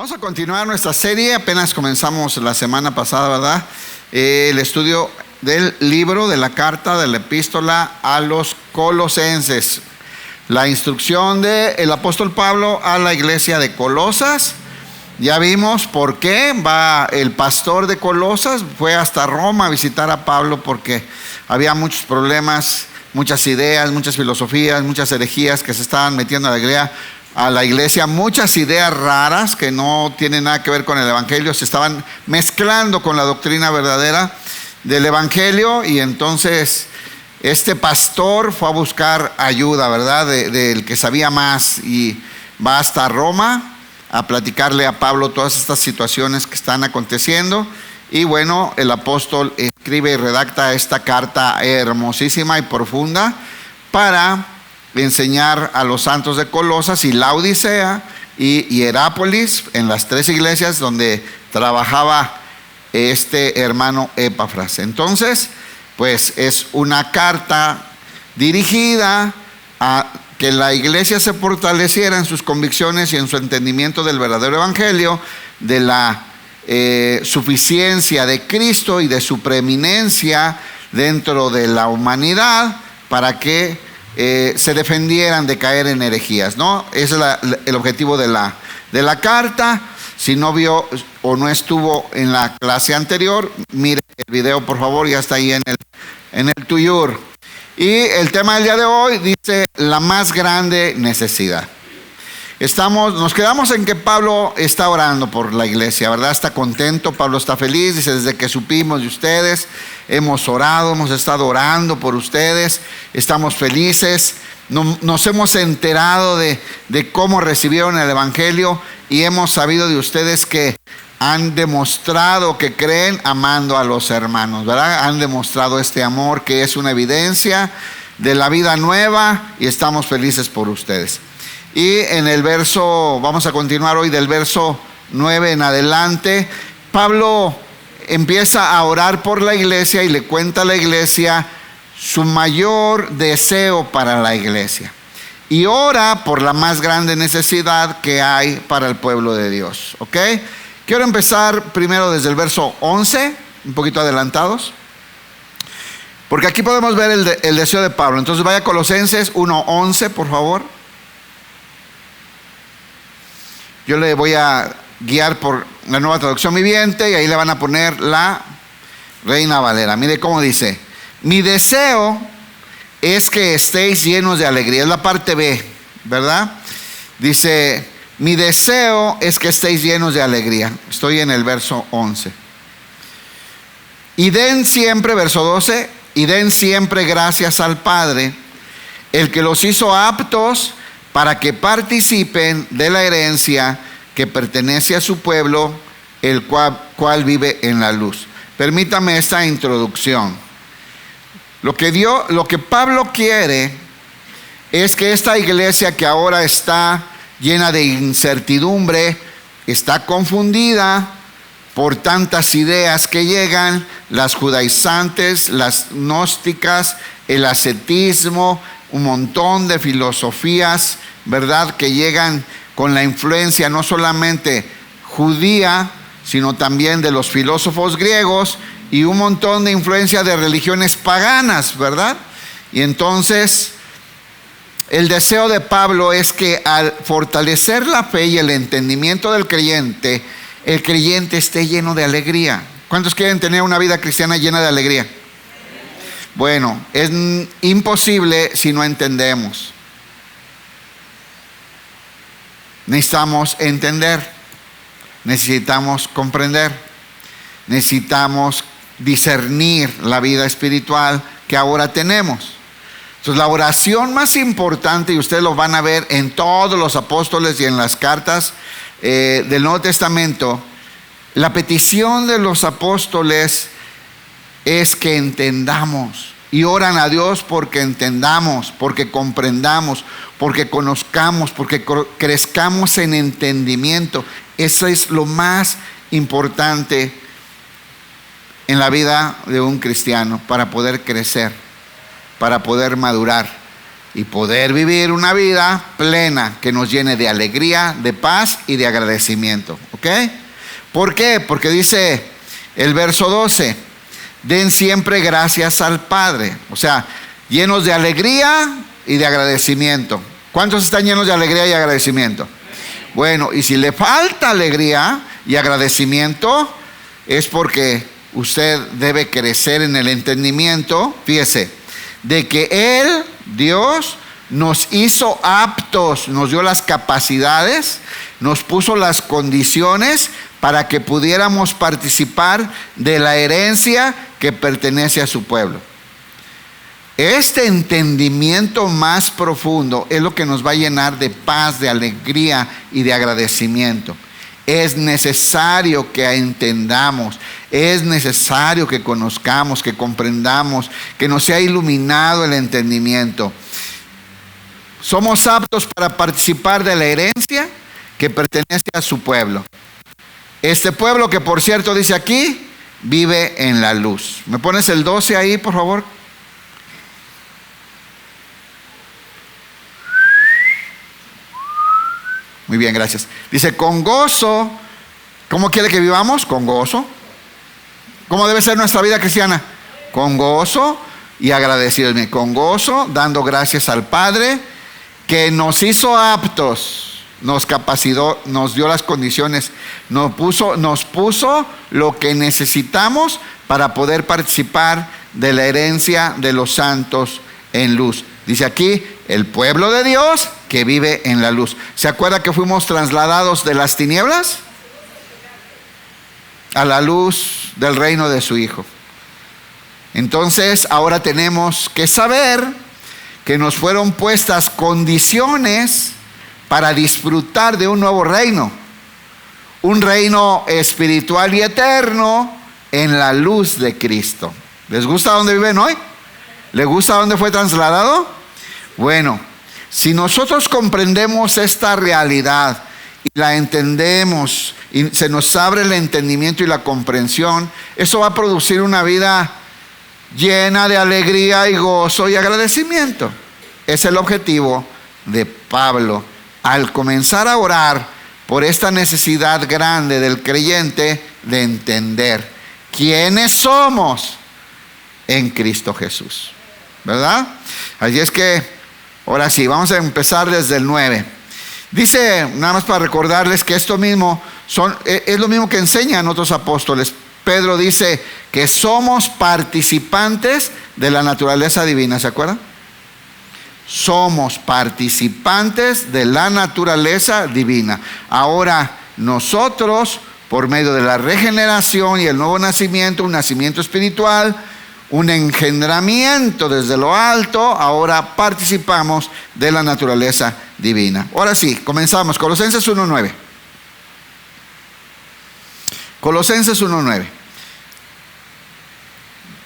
Vamos a continuar nuestra serie. Apenas comenzamos la semana pasada, ¿verdad? El estudio del libro, de la carta, de la epístola a los Colosenses. La instrucción del apóstol Pablo a la iglesia de Colosas. Ya vimos por qué va el pastor de Colosas, fue hasta Roma a visitar a Pablo porque había muchos problemas, muchas ideas, muchas filosofías, muchas herejías que se estaban metiendo a la iglesia, muchas ideas raras que no tienen nada que ver con el evangelio, se estaban mezclando con la doctrina verdadera del evangelio, y entonces este pastor fue a buscar ayuda, ¿verdad? Del que sabía más, y va hasta Roma a platicarle a Pablo todas estas situaciones que están aconteciendo. Y bueno, el apóstol escribe y redacta esta carta hermosísima y profunda para enseñar a los santos de Colosas y Laodicea y Hierápolis, en las tres iglesias donde trabajaba este hermano Epafras. Entonces, pues es una carta dirigida a que la iglesia se fortaleciera en sus convicciones y en su entendimiento del verdadero evangelio, de la suficiencia de Cristo y de su preeminencia dentro de la humanidad, para que se defendieran de caer en herejías, ¿no? Ese es el objetivo de la carta. Si no vio o no estuvo en la clase anterior, mire el video, por favor, ya está ahí en el Tuyur. Y el tema del día de hoy dice: la más grande necesidad. Nos quedamos en que Pablo está orando por la iglesia, ¿verdad? Está contento, Pablo está feliz, dice: desde que supimos de ustedes, hemos orado, hemos estado orando por ustedes, estamos felices, nos hemos enterado de cómo recibieron el evangelio, y hemos sabido de ustedes que han demostrado que creen amando a los hermanos, ¿verdad? Han demostrado este amor que es una evidencia de la vida nueva, y estamos felices por ustedes. Y en el verso, vamos a continuar hoy del verso 9 en adelante, Pablo empieza a orar por la iglesia y le cuenta a la iglesia su mayor deseo para la iglesia. Y ora por la más grande necesidad que hay para el pueblo de Dios, ¿ok? Quiero empezar primero desde el verso 11, un poquito adelantados, porque aquí podemos ver el deseo de Pablo. Entonces vaya a Colosenses 1:11, por favor. Yo le voy a guiar por la Nueva Traducción Viviente, y ahí le van a poner la Reina Valera. Mire cómo dice: mi deseo es que estéis llenos de alegría. Es la parte B, ¿verdad? Dice: mi deseo es que estéis llenos de alegría. Estoy en el verso 11. Y den siempre, verso 12, y den siempre gracias al Padre, el que los hizo aptos para que participen de la herencia que pertenece a su pueblo, el cual vive en la luz. Permítame esta introducción. Lo que Pablo quiere es que esta iglesia, que ahora está llena de incertidumbre, está confundida por tantas ideas que llegan, las judaizantes, las gnósticas, el ascetismo, un montón de filosofías, ¿verdad?, que llegan con la influencia no solamente judía, sino también de los filósofos griegos, y un montón de influencia de religiones paganas, ¿verdad? Y entonces el deseo de Pablo es que al fortalecer la fe y el entendimiento del creyente, el creyente esté lleno de alegría. ¿Cuántos quieren tener una vida cristiana llena de alegría? Bueno, es imposible si no entendemos. Necesitamos entender, necesitamos comprender, necesitamos discernir la vida espiritual que ahora tenemos. Entonces, la oración más importante, y ustedes lo van a ver en todos los apóstoles y en las cartas del Nuevo Testamento, la petición de los apóstoles es que entendamos, y oran a Dios porque entendamos, porque comprendamos, porque conozcamos, porque crezcamos en entendimiento. Eso es lo más importante en la vida de un cristiano, para poder crecer, para poder madurar, y poder vivir una vida plena que nos llene de alegría, de paz y de agradecimiento. ¿Ok? ¿Por qué? Porque dice el verso 12, den siempre gracias al Padre. O sea, llenos de alegría y de agradecimiento. ¿Cuántos están llenos de alegría y agradecimiento? Bueno, y si le falta alegría y agradecimiento, es porque usted debe crecer en el entendimiento, fíjese, de que Él, Dios, nos hizo aptos, nos dio las capacidades, nos puso las condiciones para que pudiéramos participar de la herencia que pertenece a su pueblo. Este entendimiento más profundo es lo que nos va a llenar de paz, de alegría y de agradecimiento. Es necesario que entendamos, es necesario que conozcamos, que comprendamos, que nos sea iluminado el entendimiento. Somos aptos para participar de la herencia que pertenece a su pueblo. Este pueblo que, por cierto, dice aquí, vive en la luz. ¿Me pones el 12 ahí, por favor? Muy bien, gracias. Dice, con gozo. ¿Cómo quiere que vivamos? Con gozo. ¿Cómo debe ser nuestra vida cristiana? Con gozo y agradecidos. Con gozo, dando gracias al Padre, que nos hizo aptos, nos capacitó, nos dio las condiciones, nos puso lo que necesitamos para poder participar de la herencia de los santos en luz. Dice aquí, el pueblo de Dios que vive en la luz. ¿Se acuerda que fuimos trasladados de las tinieblas a la luz del reino de su Hijo? Entonces, ahora tenemos que saber que nos fueron puestas condiciones para disfrutar de un nuevo reino. Un reino espiritual y eterno en la luz de Cristo. ¿Les gusta dónde viven hoy? ¿Les gusta dónde fue trasladado? Bueno, si nosotros comprendemos esta realidad y la entendemos y se nos abre el entendimiento y la comprensión, eso va a producir una vida llena de alegría y gozo y agradecimiento. Es el objetivo de Pablo al comenzar a orar por esta necesidad grande del creyente de entender quiénes somos en Cristo Jesús, ¿verdad? Así es que ahora sí, vamos a empezar desde el 9. Dice, nada más para recordarles que esto mismo es lo mismo que enseñan otros apóstoles. Pedro dice que somos participantes de la naturaleza divina, ¿se acuerdan? Somos participantes de la naturaleza divina. Ahora nosotros, por medio de la regeneración y el nuevo nacimiento, un nacimiento espiritual, un engendramiento desde lo alto, ahora participamos de la naturaleza divina. Ahora sí, comenzamos. Colosenses 1:9. Colosenses 1:9.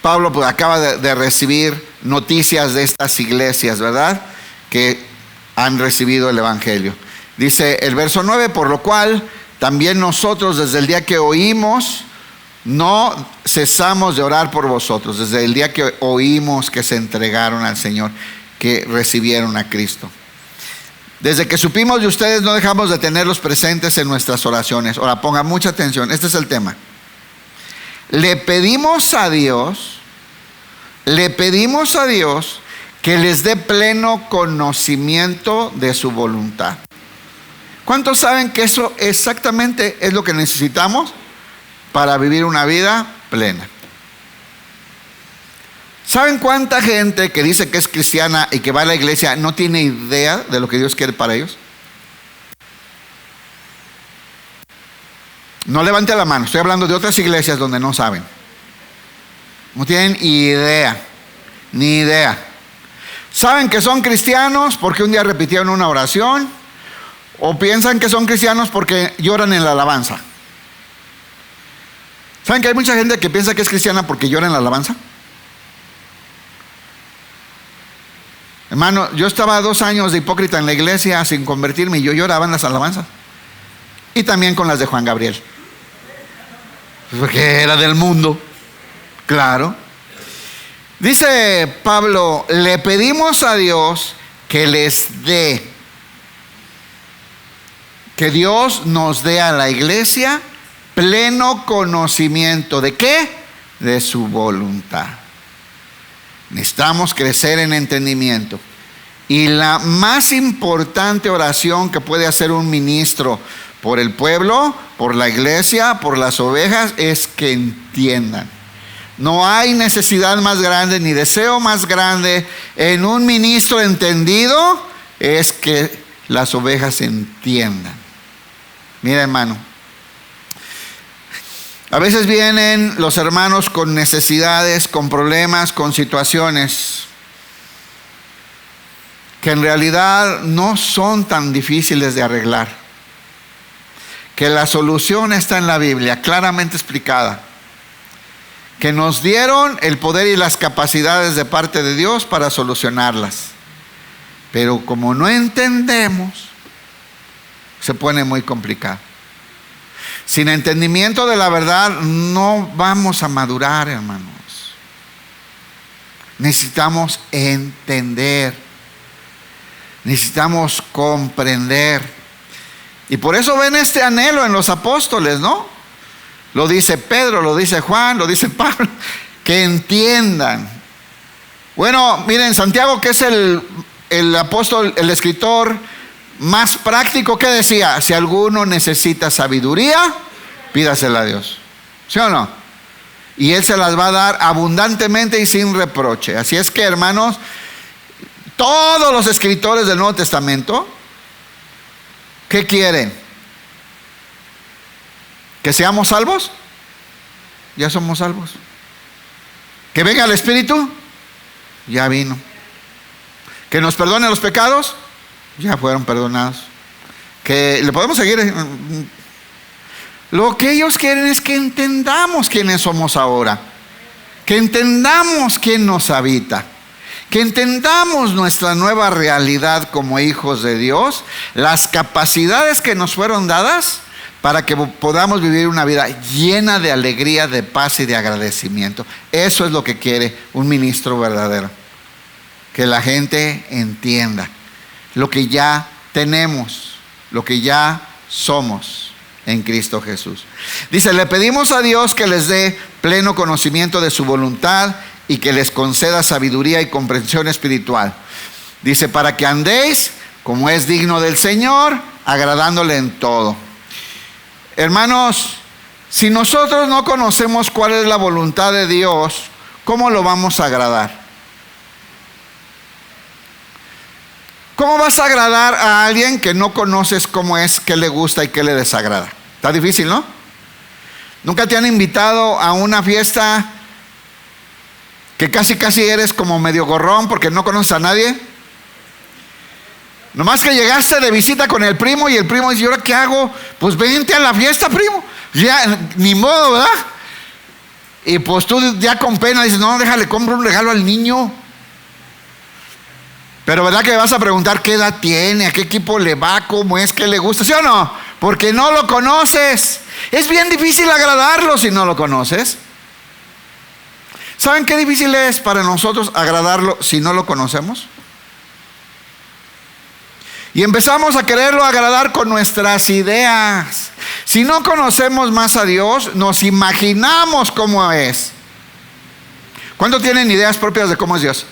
Pablo pues acaba de recibir noticias de estas iglesias, ¿verdad? Que han recibido el Evangelio. Dice el verso 9, por lo cual también nosotros desde el día que oímos, no cesamos de orar por vosotros, desde el día que oímos que se entregaron al Señor, que recibieron a Cristo. Desde que supimos de ustedes no dejamos de tenerlos presentes en nuestras oraciones. Ahora pongan mucha atención, este es el tema. Le pedimos a Dios que les dé pleno conocimiento de su voluntad. ¿Cuántos saben que eso exactamente es lo que necesitamos para vivir una vida plena? ¿Saben cuánta gente que dice que es cristiana y que va a la iglesia no tiene idea de lo que Dios quiere para ellos? No levante la mano, estoy hablando de otras iglesias donde no saben. No tienen idea, ni idea. ¿Saben que son cristianos porque un día repitieron una oración? ¿O piensan que son cristianos porque lloran en la alabanza? ¿Saben que hay mucha gente que piensa que es cristiana porque llora en la alabanza? Hermano, yo estaba 2 años de hipócrita en la iglesia sin convertirme y yo lloraba en las alabanzas. Y también con las de Juan Gabriel. Porque era del mundo. Claro. Dice Pablo, le pedimos a Dios que les dé. Que Dios nos dé a la iglesia pleno conocimiento. ¿De qué? De su voluntad. Necesitamos crecer en entendimiento. Y la más importante oración que puede hacer un ministro por el pueblo, por la iglesia, por las ovejas, es que entiendan. No hay necesidad más grande ni deseo más grande en un ministro entendido, es que las ovejas entiendan. Mira, hermano, a veces vienen los hermanos con necesidades, con problemas, con situaciones que en realidad no son tan difíciles de arreglar. Que la solución está en la Biblia, claramente explicada. Que nos dieron el poder y las capacidades de parte de Dios para solucionarlas. Pero como no entendemos, se pone muy complicado. Sin entendimiento de la verdad no vamos a madurar, hermanos. Necesitamos entender. Necesitamos comprender. Y por eso ven este anhelo en los apóstoles, ¿no? Lo dice Pedro, lo dice Juan, lo dice Pablo, que entiendan. Bueno, miren, Santiago, que es el apóstol, el escritor más práctico, ¿qué decía? Si alguno necesita sabiduría, pídasela a Dios. ¿Sí o no? Y Él se las va a dar abundantemente y sin reproche. Así es que, hermanos, todos los escritores del Nuevo Testamento, ¿qué quieren? ¿Que seamos salvos? Ya somos salvos. ¿Que venga el Espíritu? Ya vino. ¿Que nos perdone los pecados? Ya fueron perdonados. ¿Que le podemos seguir? Lo que ellos quieren es que entendamos quiénes somos ahora. Que entendamos quién nos habita. Que entendamos nuestra nueva realidad como hijos de Dios, las capacidades que nos fueron dadas para que podamos vivir una vida llena de alegría, de paz y de agradecimiento. Eso es lo que quiere un ministro verdadero. Que la gente entienda lo que ya tenemos, lo que ya somos en Cristo Jesús. Dice, le pedimos a Dios que les dé pleno conocimiento de su voluntad y que les conceda sabiduría y comprensión espiritual. Dice, para que andéis como es digno del Señor, agradándole en todo. Hermanos, si nosotros no conocemos cuál es la voluntad de Dios, ¿cómo lo vamos a agradar? ¿Cómo vas a agradar a alguien que no conoces cómo es, qué le gusta y qué le desagrada? Está difícil, ¿no? ¿Nunca te han invitado a una fiesta que casi eres como medio gorrón porque no conoces a nadie? Nomás que llegaste de visita con el primo y el primo dice, ¿y ahora qué hago? Pues vente a la fiesta, primo. Ya, ni modo, ¿verdad? Y pues tú ya con pena dices, no, déjale, compro un regalo al niño. Pero ¿verdad que vas a preguntar qué edad tiene, a qué equipo le va, cómo es, qué le gusta? ¿Sí o no? Porque no lo conoces. Es bien difícil agradarlo si no lo conoces. ¿Saben qué difícil es para nosotros agradarlo si no lo conocemos? Y empezamos a quererlo agradar con nuestras ideas. Si no conocemos más a Dios, nos imaginamos cómo es. ¿Cuántos tienen ideas propias de cómo es Dios?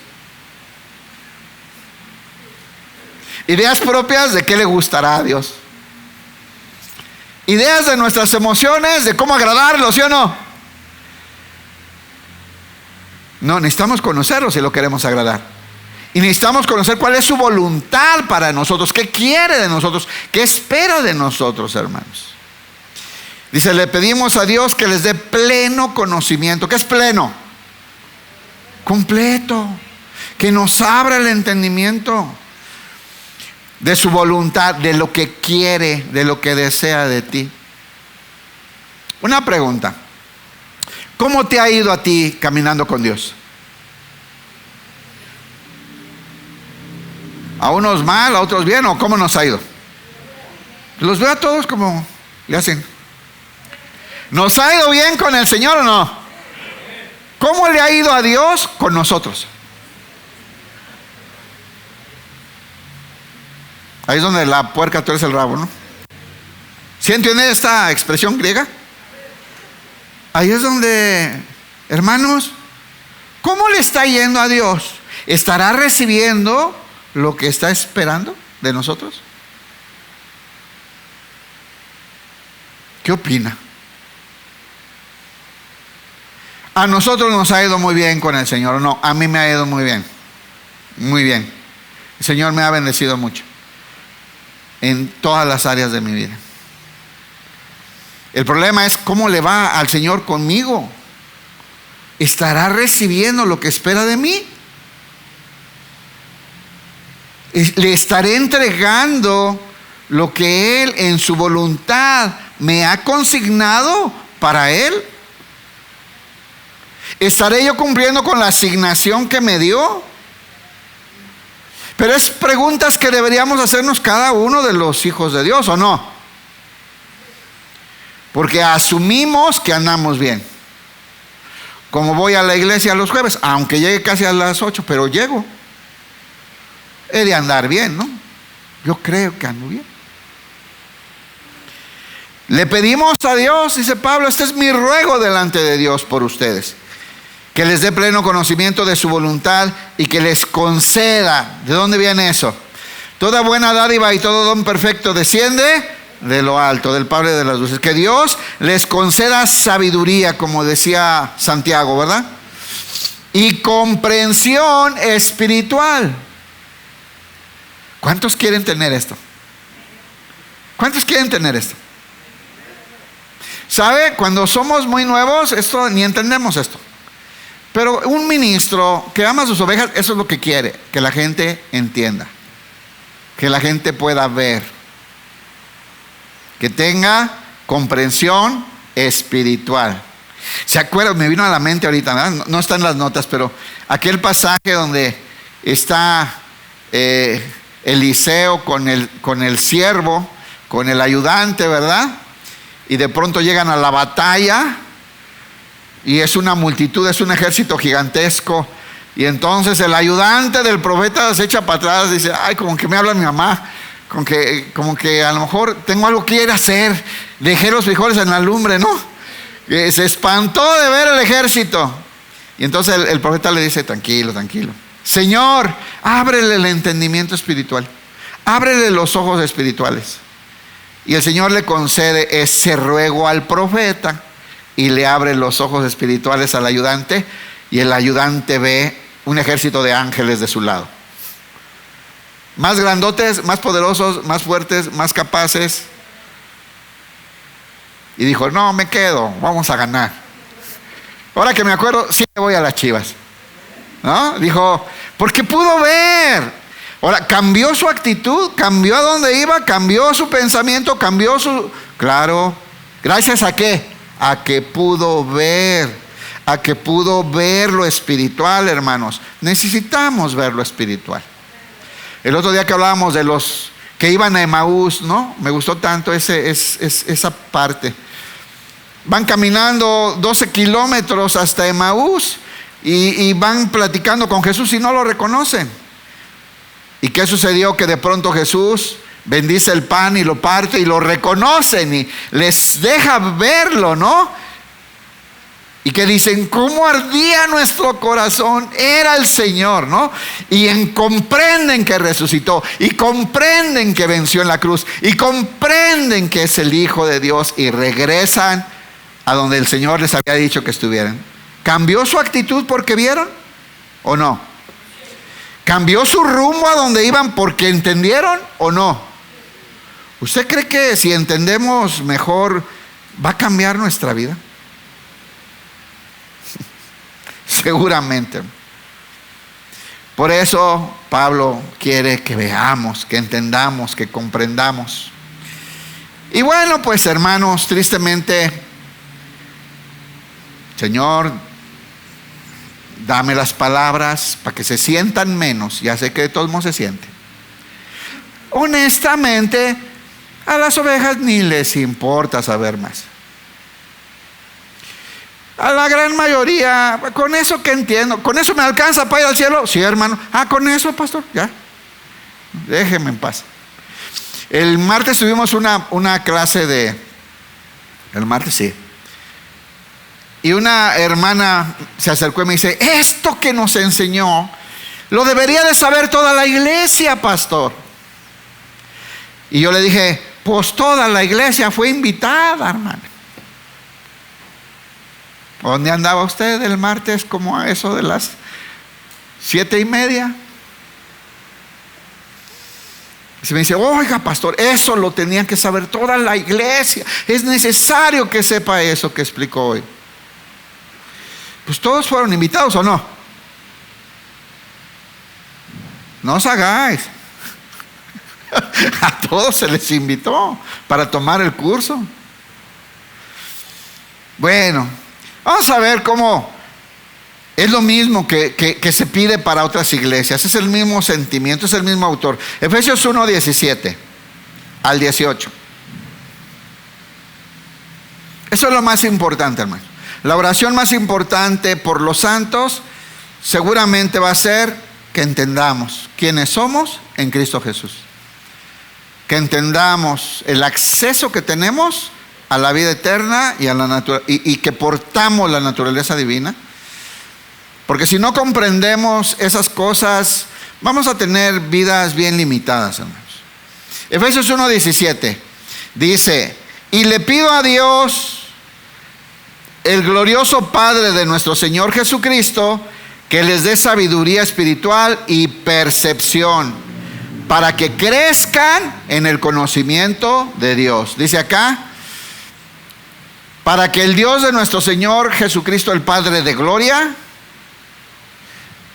Ideas propias de qué le gustará a Dios. Ideas de nuestras emociones, de cómo agradarlo, ¿sí o no? No, necesitamos conocerlo si lo queremos agradar. Y necesitamos conocer cuál es su voluntad para nosotros, qué quiere de nosotros, qué espera de nosotros, hermanos. Dice, le pedimos a Dios que les dé pleno conocimiento. ¿Qué es pleno? Completo. Que nos abra el entendimiento de su voluntad, de lo que quiere, de lo que desea de ti. Una pregunta. ¿Cómo te ha ido a ti caminando con Dios? ¿A unos mal, a otros bien? ¿O cómo nos ha ido? Los veo a todos como le hacen. ¿Nos ha ido bien con el Señor o no? ¿Cómo le ha ido a Dios con nosotros? Ahí es donde la puerca tuerce el rabo, ¿no? ¿Sí entienden esta expresión griega? Ahí es donde, hermanos, ¿cómo le está yendo a Dios? ¿Estará recibiendo lo que está esperando de nosotros? ¿Qué opina? A nosotros nos ha ido muy bien con el Señor, no, a mí me ha ido muy bien, muy bien. El Señor me ha bendecido mucho en todas las áreas de mi vida. El problema es cómo le va al Señor conmigo. ¿Estará recibiendo lo que espera de mí? ¿Le estaré entregando lo que Él en su voluntad me ha consignado para Él? ¿Estaré yo cumpliendo con la asignación que me dio? Pero es preguntas que deberíamos hacernos cada uno de los hijos de Dios, ¿o no? Porque asumimos que andamos bien. Como voy a la iglesia los jueves, aunque llegue casi a las 8, pero llego. He de andar bien, ¿no? Yo creo que ando bien. Le pedimos a Dios, dice Pablo, este es mi ruego delante de Dios por ustedes, que les dé pleno conocimiento de su voluntad y que les conceda. ¿De dónde viene eso? Toda buena dádiva y todo don perfecto desciende de lo alto, del Padre de las luces. Que Dios les conceda sabiduría, como decía Santiago, ¿verdad? Y comprensión espiritual. ¿Cuántos quieren tener esto? ¿Cuántos quieren tener esto? ¿Sabe? Cuando somos muy nuevos, esto ni entendemos esto. Pero un ministro que ama a sus ovejas, eso es lo que quiere, que la gente entienda, que la gente pueda ver, que tenga comprensión espiritual. ¿Se acuerdan? Me vino a la mente ahorita, ¿verdad? No está en las notas, pero aquel pasaje donde está Eliseo con el siervo, con el ayudante, ¿verdad? Y de pronto llegan a la batalla y es una multitud, es un ejército gigantesco. Y entonces el ayudante del profeta se echa para atrás, dice, ay, como que me habla mi mamá, como que a lo mejor tengo algo que ir a hacer. Dejé los frijoles en la lumbre, ¿no? Se espantó de ver el ejército. Y entonces el profeta le dice, tranquilo, tranquilo. Señor, ábrele el entendimiento espiritual, ábrele los ojos espirituales. Y el Señor le concede ese ruego al profeta y le abre los ojos espirituales al ayudante, y el ayudante ve un ejército de ángeles de su lado, más grandotes, más poderosos, más fuertes, más capaces. Y dijo, no, me quedo, vamos a ganar. Ahora que me acuerdo, sí me voy a las Chivas, ¿no? Dijo, porque pudo ver. Ahora, cambió su actitud, cambió a dónde iba, cambió su pensamiento, cambió su... Claro, ¿gracias a qué? A que pudo ver, a que pudo ver lo espiritual, hermanos. Necesitamos ver lo espiritual. El otro día que hablábamos de los que iban a Emaús, ¿no? Me gustó tanto esa parte. Van caminando 12 kilómetros hasta Emaús y van platicando con Jesús y no lo reconocen. ¿Y qué sucedió? Que de pronto Jesús bendice el pan y lo parte y lo reconocen y les deja verlo, ¿no? Y que dicen, ¿cómo ardía nuestro corazón? Era el Señor, ¿no? Y comprenden que resucitó, y comprenden que venció en la cruz, y comprenden que es el Hijo de Dios, y regresan a donde el Señor les había dicho que estuvieran. ¿Cambió su actitud porque vieron o no? ¿Cambió su rumbo a donde iban porque entendieron o no? ¿Usted cree que si entendemos mejor va a cambiar nuestra vida? Seguramente. Por eso Pablo quiere que veamos, que entendamos, que comprendamos. Y bueno, pues hermanos, tristemente, Señor, dame las palabras para que se sientan menos. Ya sé que de todos modos se sienten. Honestamente, a las ovejas ni les importa saber más. A la gran mayoría, con eso que entiendo, ¿con eso me alcanza para ir al cielo? Sí, hermano. Ah, con eso, pastor, ya. Déjeme en paz. El martes tuvimos una clase el martes sí. Y una hermana se acercó y me dice, esto que nos enseñó, lo debería de saber toda la iglesia, pastor. Y yo le dije, pues toda la iglesia fue invitada, hermana. ¿Dónde andaba usted el martes como a eso de las 7:30? Y me dice, oiga, pastor, eso lo tenía que saber toda la iglesia. Es necesario que sepa eso que explicó hoy. Pues todos fueron invitados, ¿o no? No os hagáis. A todos se les invitó para tomar el curso. Bueno, vamos a ver cómo es lo mismo que se pide para otras iglesias. Es el mismo sentimiento, es el mismo autor. Efesios 1:17 al 18. Eso es lo más importante, hermano. La oración más importante por los santos seguramente va a ser que entendamos quiénes somos en Cristo Jesús. Que entendamos el acceso que tenemos a la vida eterna y que portamos la naturaleza divina. Porque si no comprendemos esas cosas, vamos a tener vidas bien limitadas, hermanos. Efesios 1:17 dice, y le pido a Dios, el glorioso Padre de nuestro Señor Jesucristo, que les dé sabiduría espiritual y percepción, para que crezcan en el conocimiento de Dios. Dice acá, para que el Dios de nuestro Señor Jesucristo, el Padre de gloria,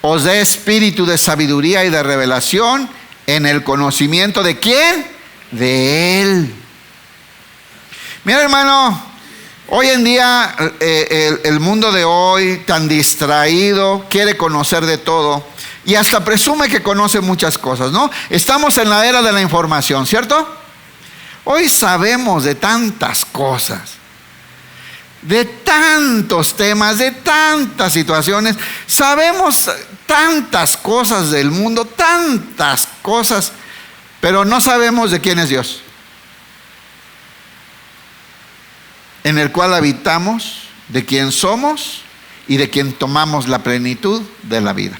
os dé espíritu de sabiduría y de revelación en el conocimiento de ¿quién? De Él. Mira, hermano, hoy en día el mundo de hoy, tan distraído, quiere conocer de todo y hasta presume que conoce muchas cosas, ¿no? Estamos en la era de la información, ¿cierto? Hoy sabemos de tantas cosas, de tantos temas, de tantas situaciones. Sabemos tantas cosas del mundo, tantas cosas, pero no sabemos de quién es Dios, en el cual habitamos, de quién somos y de quien tomamos la plenitud de la vida.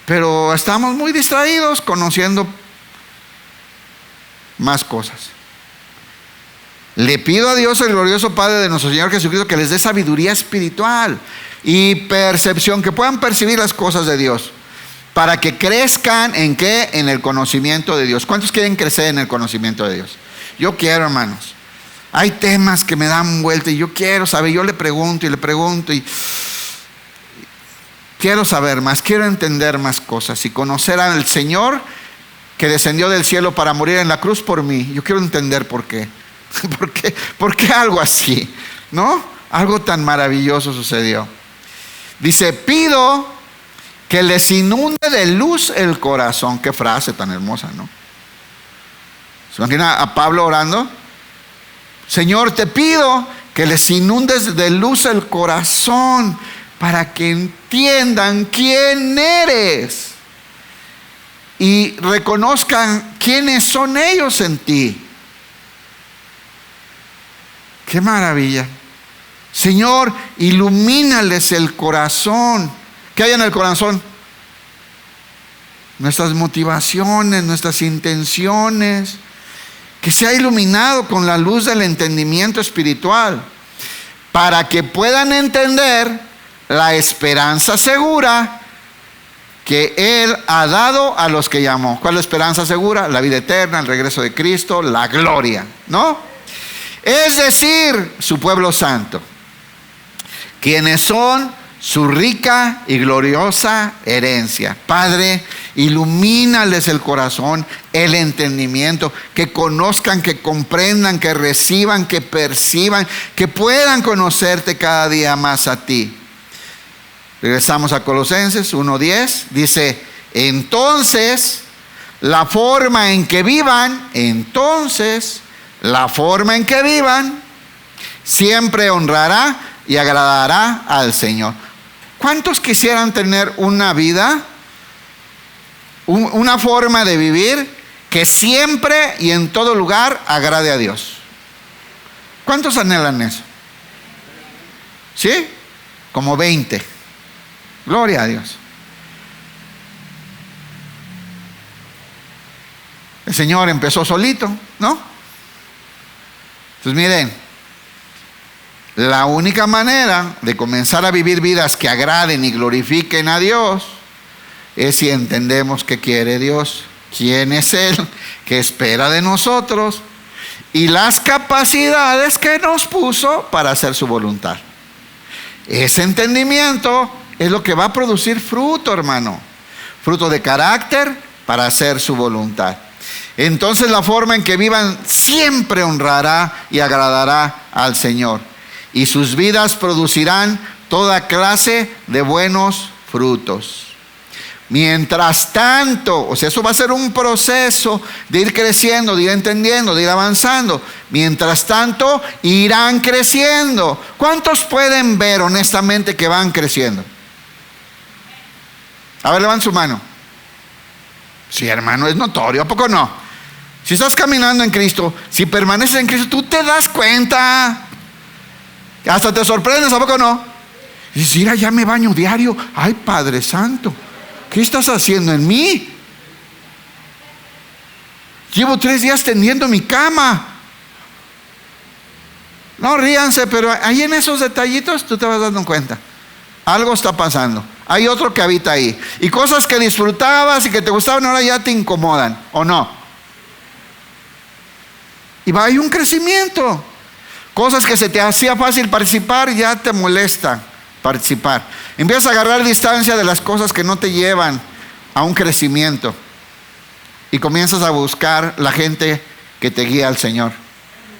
Pero estamos muy distraídos conociendo más cosas. Le pido a Dios, el glorioso Padre de nuestro Señor Jesucristo, que les dé sabiduría espiritual y percepción, que puedan percibir las cosas de Dios, para que crezcan ¿en qué? En el conocimiento de Dios. ¿Cuántos quieren crecer en el conocimiento de Dios? Yo quiero, hermanos. Hay temas que me dan vuelta y yo quiero saber, yo le pregunto y quiero saber más, quiero entender más cosas y conocer al Señor que descendió del cielo para morir en la cruz por mí. Yo quiero entender por qué. ¿Por qué algo así? ¿No? Algo tan maravilloso sucedió. Dice, pido que les inunde de luz el corazón. Qué frase tan hermosa, ¿no? ¿Se imagina a Pablo orando? Señor, te pido que les inundes de luz el corazón para que entiendan quién eres y reconozcan quiénes son ellos en ti. ¡Qué maravilla! Señor, ilumínales el corazón. ¿Qué hay en el corazón? Nuestras motivaciones, nuestras intenciones. Que sea iluminado con la luz del entendimiento espiritual, para que puedan entender la esperanza segura que Él ha dado a los que llamó. ¿Cuál es la esperanza segura? La vida eterna, el regreso de Cristo, la gloria, ¿no? Es decir, su pueblo santo, quienes son su rica y gloriosa herencia. Padre, ilumínales el corazón, el entendimiento, que conozcan, que comprendan, que reciban, que perciban, que puedan conocerte cada día más a ti. Regresamos a Colosenses 1:10, dice, entonces la forma en que vivan siempre honrará y agradará al Señor. ¿Cuántos quisieran tener una vida una forma de vivir que siempre y en todo lugar agrade a Dios. ¿Cuántos anhelan eso? ¿Sí? Como 20. Gloria a Dios. El Señor empezó solito, ¿no? Entonces miren, la única manera de comenzar a vivir vidas que agraden y glorifiquen a Dios es si entendemos qué quiere Dios, quién es Él, qué espera de nosotros y las capacidades que nos puso para hacer su voluntad. Ese entendimiento es lo que va a producir fruto, hermano. Fruto de carácter para hacer su voluntad. Entonces la forma en que vivan siempre honrará y agradará al Señor. Y sus vidas producirán toda clase de buenos frutos. Mientras tanto, o sea, eso va a ser un proceso de ir creciendo, de ir entendiendo, de ir avanzando. Mientras tanto, irán creciendo. ¿Cuántos pueden ver honestamente que van creciendo? A ver, levanten su mano. Sí, hermano, es notorio, ¿a poco no? Si estás caminando en Cristo, si permaneces en Cristo, tú te das cuenta. Hasta te sorprendes, ¿a poco no? Y dices, mira, ya me baño diario. Ay, Padre Santo, ¿qué estás haciendo en mí? Llevo 3 días tendiendo mi cama. No ríanse, pero ahí en esos detallitos tú te vas dando cuenta. Algo está pasando. Hay otro que habita ahí. Y cosas que disfrutabas y que te gustaban ahora ya te incomodan, ¿o no? Y hay un crecimiento. Cosas que se te hacía fácil participar ya te molesta participar. Empiezas a agarrar distancia de las cosas que no te llevan a un crecimiento. Y comienzas a buscar la gente que te guía al Señor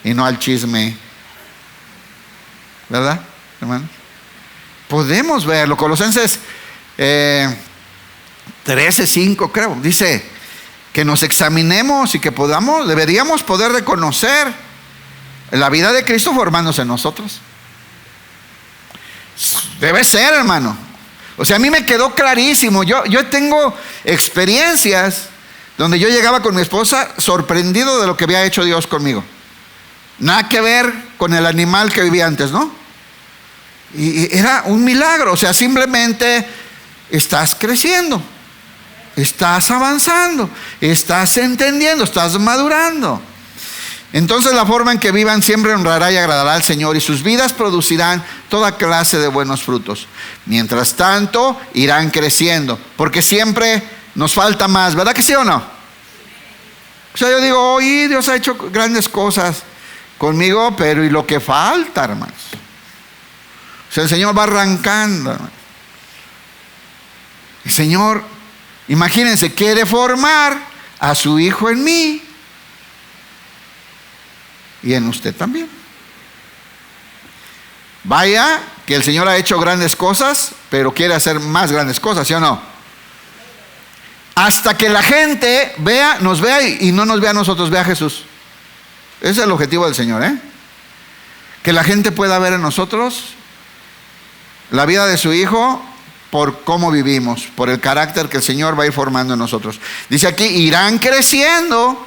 y no al chisme. ¿Verdad, hermano? Podemos verlo. Colosenses 13:5 creo, dice que nos examinemos y que deberíamos poder reconocer la vida de Cristo formándose en nosotros. Debe ser, hermano. O sea, a mí me quedó clarísimo. Yo tengo experiencias donde yo llegaba con mi esposa sorprendido de lo que había hecho Dios conmigo. Nada que ver con el animal que vivía antes, ¿no? Y era un milagro. O sea, simplemente estás creciendo, estás avanzando, estás entendiendo, estás madurando. Entonces la forma en que vivan siempre honrará y agradará al Señor, y sus vidas producirán toda clase de buenos frutos. Mientras tanto irán creciendo, porque siempre nos falta más, ¿verdad que sí o no? O sea, yo digo, oye, Dios ha hecho grandes cosas conmigo, pero ¿y lo que falta, hermanos? O sea, el Señor va arrancando, hermanos. El Señor, imagínense, quiere formar a su Hijo en mí y en usted también. Vaya que el Señor ha hecho grandes cosas, pero quiere hacer más grandes cosas, ¿sí o no? Hasta que la gente nos vea y no nos vea a nosotros, vea a Jesús. Ese es el objetivo del Señor, ¿eh? Que la gente pueda ver en nosotros la vida de su Hijo por cómo vivimos, por el carácter que el Señor va a ir formando en nosotros. Dice aquí, irán creciendo.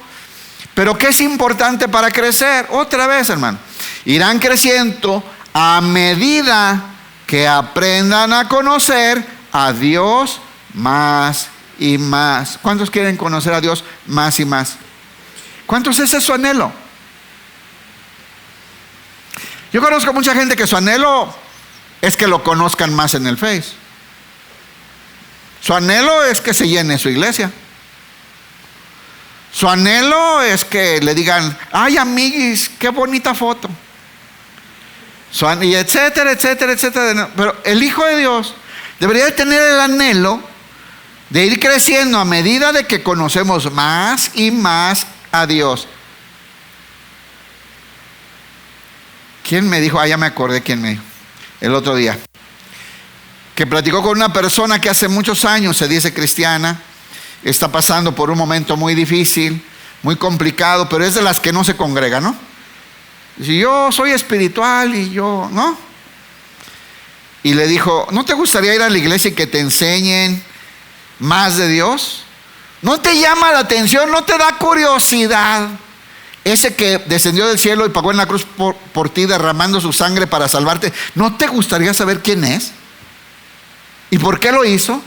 Pero ¿qué es importante para crecer? Otra vez, hermano. Irán creciendo a medida que aprendan a conocer a Dios más y más. ¿Cuántos quieren conocer a Dios más y más? ¿Cuántos es su anhelo? Yo conozco mucha gente que su anhelo es que lo conozcan más en el Face. Su anhelo es que se llene su iglesia. Su anhelo es que le digan, ay, amiguis, qué bonita foto. Y etcétera, etcétera, etcétera. Pero el Hijo de Dios debería de tener el anhelo de ir creciendo a medida de que conocemos más y más a Dios. ¿Quién me dijo? Ya me acordé quién me dijo. El otro día. Que platicó con una persona que hace muchos años se dice cristiana. Está pasando por un momento muy difícil, muy complicado, pero es de las que no se congregan, ¿no? Dice, yo soy espiritual y yo, ¿no? Y le dijo, ¿no te gustaría ir a la iglesia y que te enseñen más de Dios? ¿No te llama la atención? ¿No te da curiosidad? Ese que descendió del cielo y pagó en la cruz por ti, derramando su sangre para salvarte. ¿No te gustaría saber quién es? ¿Y por qué lo hizo?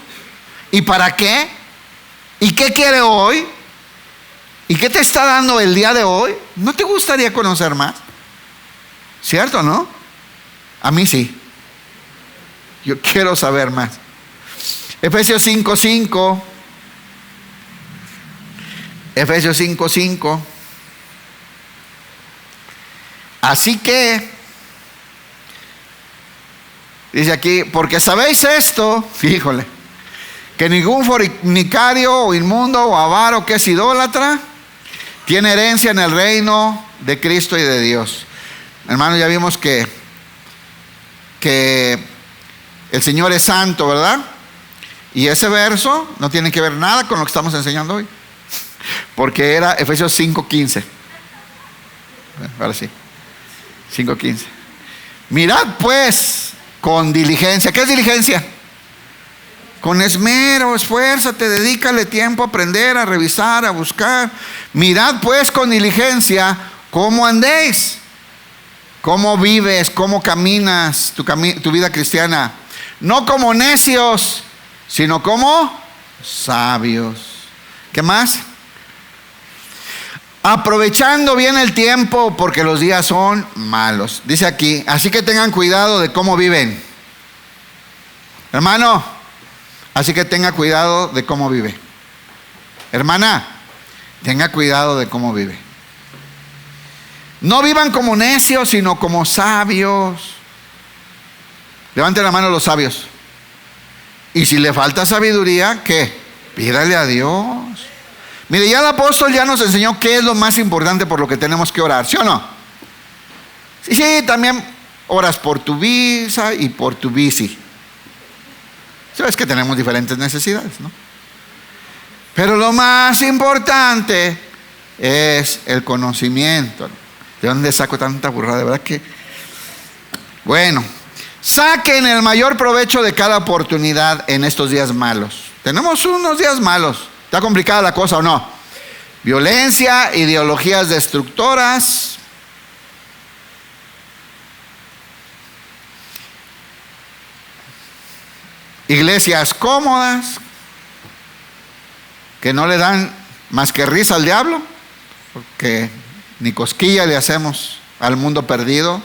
¿Y para qué? ¿Y qué quiere hoy? ¿Y qué te está dando el día de hoy? ¿No te gustaría conocer más? ¿Cierto, no? A mí sí. Yo quiero saber más. Efesios 5:5. Efesios 5:5. Así que, dice aquí, porque sabéis esto, híjole, que ningún fornicario o inmundo o avaro que es idólatra tiene herencia en el reino de Cristo y de Dios. Hermanos, ya vimos que el Señor es santo, ¿verdad? Y ese verso no tiene que ver nada con lo que estamos enseñando hoy, porque era Efesios 5:15. Ahora sí, 5:15. Mirad pues con diligencia. ¿Qué es diligencia? Con esmero, esfuérzate, dedícale tiempo a aprender, a revisar, a buscar. Mirad pues con diligencia cómo andéis, cómo vives, cómo caminas tu vida cristiana. No como necios, sino como sabios. ¿Qué más? Aprovechando bien el tiempo, porque los días son malos. Dice aquí, así que tengan cuidado de cómo viven. Hermano, así que tenga cuidado de cómo vive. Hermana, tenga cuidado de cómo vive. No vivan como necios, sino como sabios. Levanten la mano los sabios. Y si le falta sabiduría, ¿qué? Pídale a Dios. Mire, ya el apóstol ya nos enseñó qué es lo más importante por lo que tenemos que orar, ¿sí o no? Sí, también oras por tu visa y por tu bici. Sabes que tenemos diferentes necesidades, ¿no? Pero lo más importante es el conocimiento. ¿De dónde saco tanta burrada? De verdad que... Bueno, saquen el mayor provecho de cada oportunidad en estos días malos. Tenemos unos días malos. ¿Está complicada la cosa o no? Violencia, ideologías destructoras, iglesias cómodas que no le dan más que risa al diablo, porque ni cosquilla le hacemos al mundo perdido.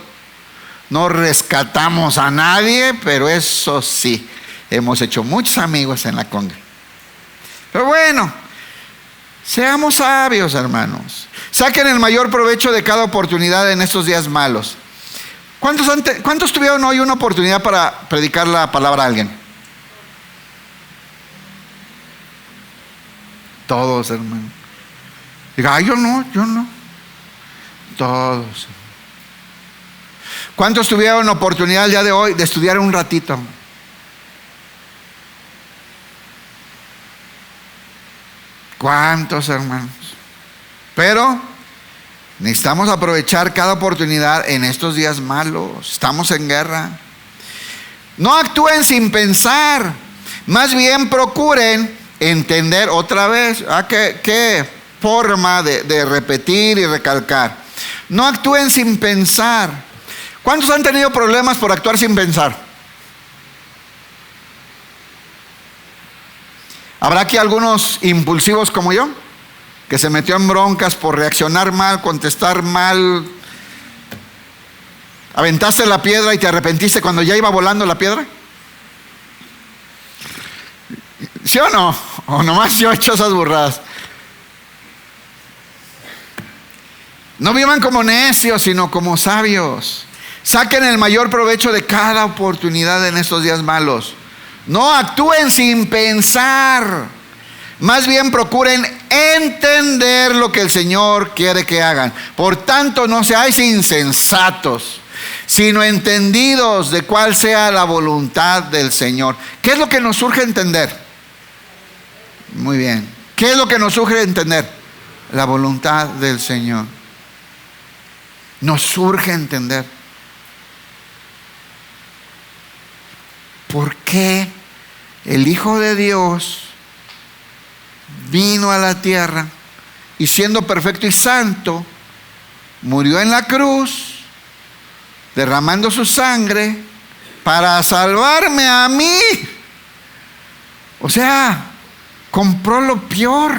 No rescatamos a nadie, pero eso sí, hemos hecho muchos amigos en la conga. Pero bueno, seamos sabios, hermanos. Saquen el mayor provecho de cada oportunidad en estos días malos. ¿Cuántos tuvieron hoy una oportunidad para predicar la palabra a alguien? Todos, hermano. Diga, yo no. Todos. ¿Cuántos tuvieron oportunidad el día de hoy de estudiar un ratito? ¿Cuántos, hermanos? Pero necesitamos aprovechar cada oportunidad en estos días malos. Estamos en guerra. No actúen sin pensar. Más bien procuren entender otra vez. ¿Qué forma de repetir y recalcar? No actúen sin pensar. ¿Cuántos han tenido problemas por actuar sin pensar? ¿Habrá aquí algunos impulsivos como yo? Que se metió en broncas por reaccionar mal, contestar mal. ¿Aventaste la piedra y te arrepentiste cuando ya iba volando la piedra? ¿Sí o no? O nomás yo he hecho esas burradas. No vivan como necios, sino como sabios. Saquen el mayor provecho de cada oportunidad en estos días malos. No actúen sin pensar. Más bien procuren entender lo que el Señor quiere que hagan. Por tanto, no seáis insensatos, sino entendidos de cuál sea la voluntad del Señor. ¿Qué es lo que nos surge entender? Muy bien. ¿Qué es lo que nos surge entender? La voluntad del Señor. Nos surge entender. ¿Por qué el Hijo de Dios vino a la tierra y siendo perfecto y santo, murió en la cruz, derramando su sangre para salvarme a mí. O sea, compró lo peor.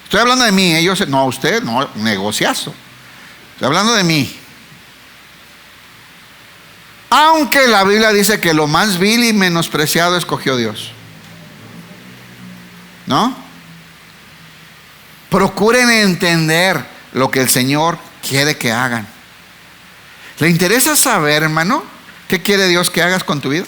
Estoy hablando de mí, ellos, no, usted, no, un negociazo. Estoy hablando de mí. Aunque la Biblia dice que lo más vil y menospreciado escogió Dios. ¿No? Procuren entender lo que el Señor quiere que hagan. ¿Le interesa saber, hermano, qué quiere Dios que hagas con tu vida?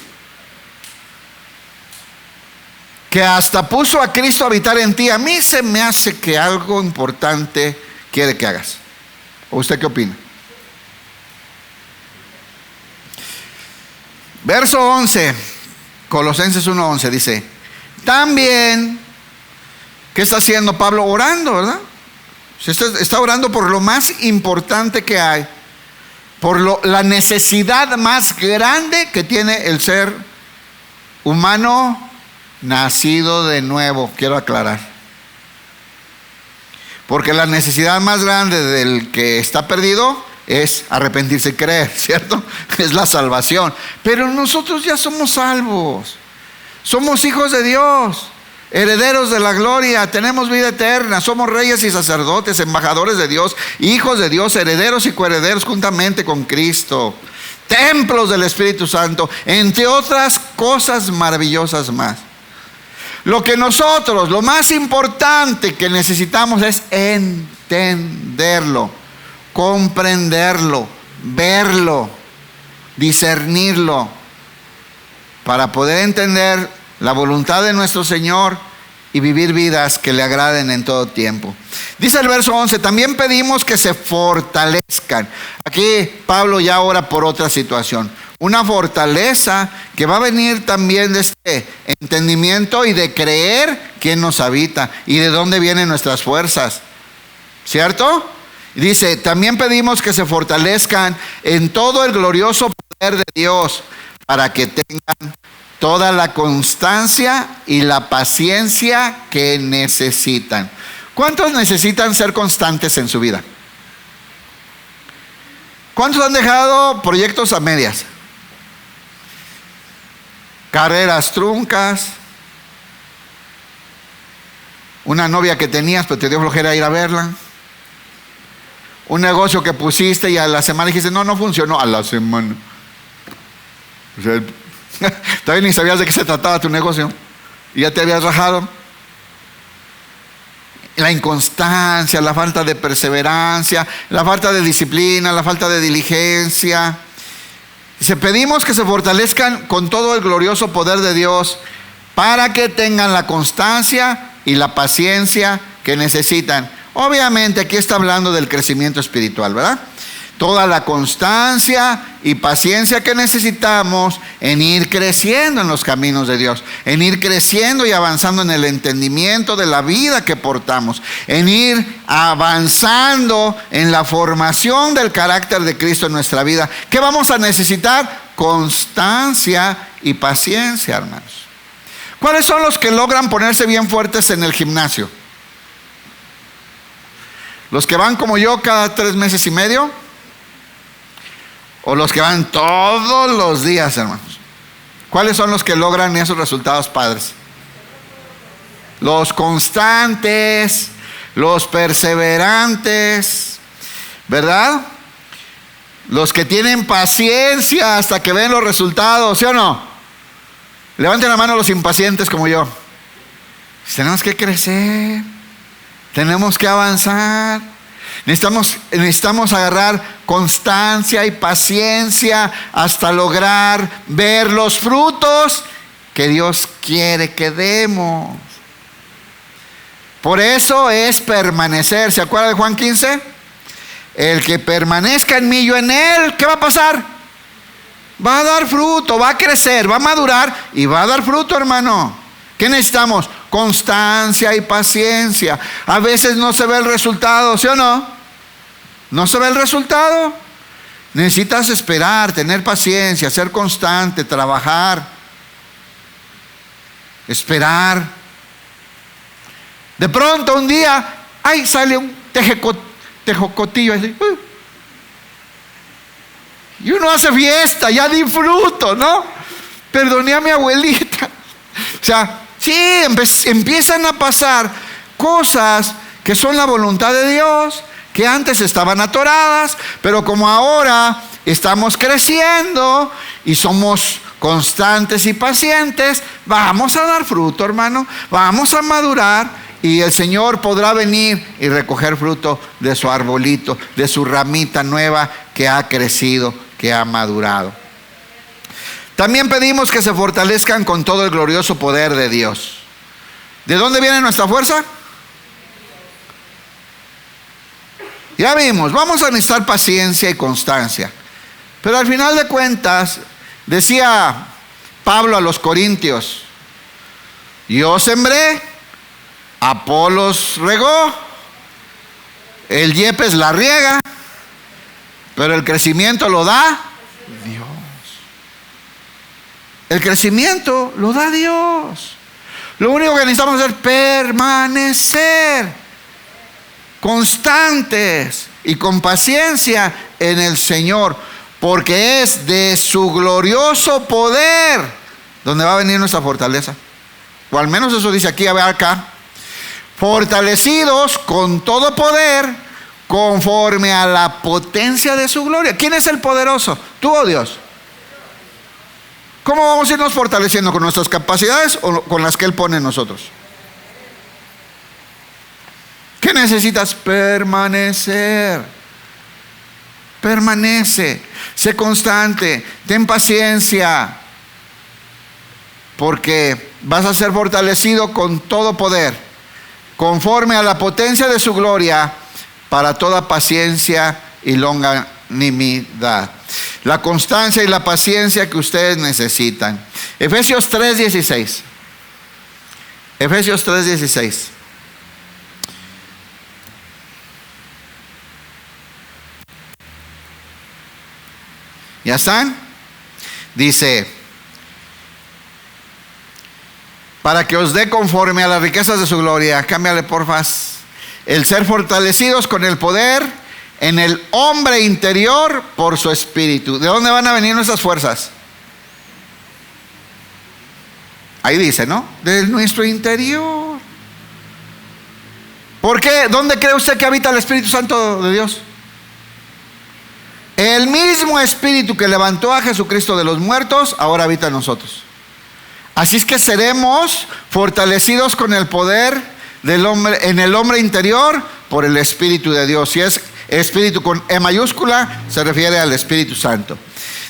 Que hasta puso a Cristo a habitar en ti. A mí se me hace que algo importante quiere que hagas. ¿O usted qué opina? Verso 11, Colosenses 1:11 dice: también, ¿qué está haciendo Pablo? Orando, ¿verdad? Está orando por lo más importante que hay, por la necesidad más grande que tiene el ser humano nacido de nuevo. Quiero aclarar, porque la necesidad más grande del que está perdido es arrepentirse y creer, ¿cierto? Es la salvación. Pero nosotros ya somos salvos, somos hijos de Dios, herederos de la gloria, tenemos vida eterna, somos reyes y sacerdotes, embajadores de Dios, hijos de Dios, herederos y coherederos juntamente con Cristo, templos del Espíritu Santo, entre otras cosas maravillosas más. Lo que nosotros, lo más importante que necesitamos es entenderlo, comprenderlo, verlo, discernirlo, para poder entender la voluntad de nuestro Señor y vivir vidas que le agraden en todo tiempo. Dice el verso 11: también pedimos que se fortalezcan. Aquí Pablo ya ora por otra situación, una fortaleza que va a venir también de este entendimiento y de creer quién nos habita y de dónde vienen nuestras fuerzas, ¿cierto? Dice: también pedimos que se fortalezcan en todo el glorioso poder de Dios, para que tengan toda la constancia y la paciencia que necesitan. ¿Cuántos necesitan ser constantes en su vida? ¿Cuántos han dejado proyectos a medias? Carreras truncas, una novia que tenías pero te dio flojera ir a verla, un negocio que pusiste y a la semana dijiste no funcionó. A la semana, o sea, todavía ni sabías de qué se trataba tu negocio y ya te habías rajado. La inconstancia, la falta de perseverancia, la falta de disciplina, la falta de diligencia. Dice: pedimos que se fortalezcan con todo el glorioso poder de Dios, para que tengan la constancia y la paciencia que necesitan. Obviamente aquí está hablando del crecimiento espiritual, ¿verdad? Toda la constancia y paciencia que necesitamos en ir creciendo en los caminos de Dios, en ir creciendo y avanzando en el entendimiento de la vida que portamos, en ir avanzando en la formación del carácter de Cristo en nuestra vida. ¿Qué vamos a necesitar? Constancia y paciencia, hermanos. ¿Cuáles son los que logran ponerse bien fuertes en el gimnasio? ¿Los que van como yo cada 3 meses y medio? ¿O los que van todos los días, hermanos? ¿Cuáles son los que logran esos resultados padres? Los constantes, los perseverantes, ¿verdad? Los que tienen paciencia hasta que ven los resultados, ¿sí o no? Levanten la mano los impacientes como yo. Tenemos que crecer, tenemos que avanzar. Necesitamos agarrar constancia y paciencia hasta lograr ver los frutos que Dios quiere que demos. Por eso es permanecer. ¿Se acuerda de Juan 15? El que permanezca en mí, yo en él, ¿qué va a pasar? Va a dar fruto, va a crecer, va a madurar y va a dar fruto, hermano. ¿Qué necesitamos? Constancia y paciencia. A veces no se ve el resultado, ¿sí o no? No se ve el resultado. Necesitas esperar, tener paciencia, ser constante, trabajar, esperar. De pronto un día, ¡ay! Sale un tejocotillo así. Y uno hace fiesta, ya disfruto, ¿no? Perdoné a mi abuelita. O sea, sí, empiezan a pasar cosas que son la voluntad de Dios, que antes estaban atoradas, pero como ahora estamos creciendo y somos constantes y pacientes, vamos a dar fruto, hermano, vamos a madurar y el Señor podrá venir y recoger fruto de su arbolito, de su ramita nueva que ha crecido, que ha madurado. También pedimos que se fortalezcan con todo el glorioso poder de Dios. ¿De dónde viene nuestra fuerza? Ya vimos, vamos a necesitar paciencia y constancia. Pero al final de cuentas, decía Pablo a los Corintios, yo sembré, Apolos regó, el Yepes la riega, pero el crecimiento lo da Dios. El crecimiento lo da Dios. Lo único que necesitamos es permanecer constantes y con paciencia en el Señor, porque es de su glorioso poder donde va a venir nuestra fortaleza. O al menos eso dice aquí, a ver acá. Fortalecidos con todo poder conforme a la potencia de su gloria. ¿Quién es el poderoso? ¿Tú o Dios? ¿Cómo vamos a irnos fortaleciendo? ¿Con nuestras capacidades o con las que Él pone en nosotros? ¿Qué necesitas? Permanecer. Permanece. Sé constante. Ten paciencia. Porque vas a ser fortalecido con todo poder, conforme a la potencia de su gloria, para toda paciencia y longanimidad. La constancia y la paciencia que ustedes necesitan. Efesios 3:16. Efesios 3:16. ¿Ya están? Dice, para que os dé conforme a las riquezas de su gloria, cámbiale porfa, el ser fortalecidos con el poder en el hombre interior por su espíritu. ¿De dónde van a venir nuestras fuerzas? Ahí dice, ¿no? De nuestro interior. ¿Por qué? ¿Dónde cree usted que habita el Espíritu Santo de Dios? El mismo Espíritu que levantó a Jesucristo de los muertos, ahora habita en nosotros. Así es que seremos fortalecidos con el poder del hombre, en el hombre interior, por el Espíritu de Dios. Si es Espíritu con E mayúscula, se refiere al Espíritu Santo.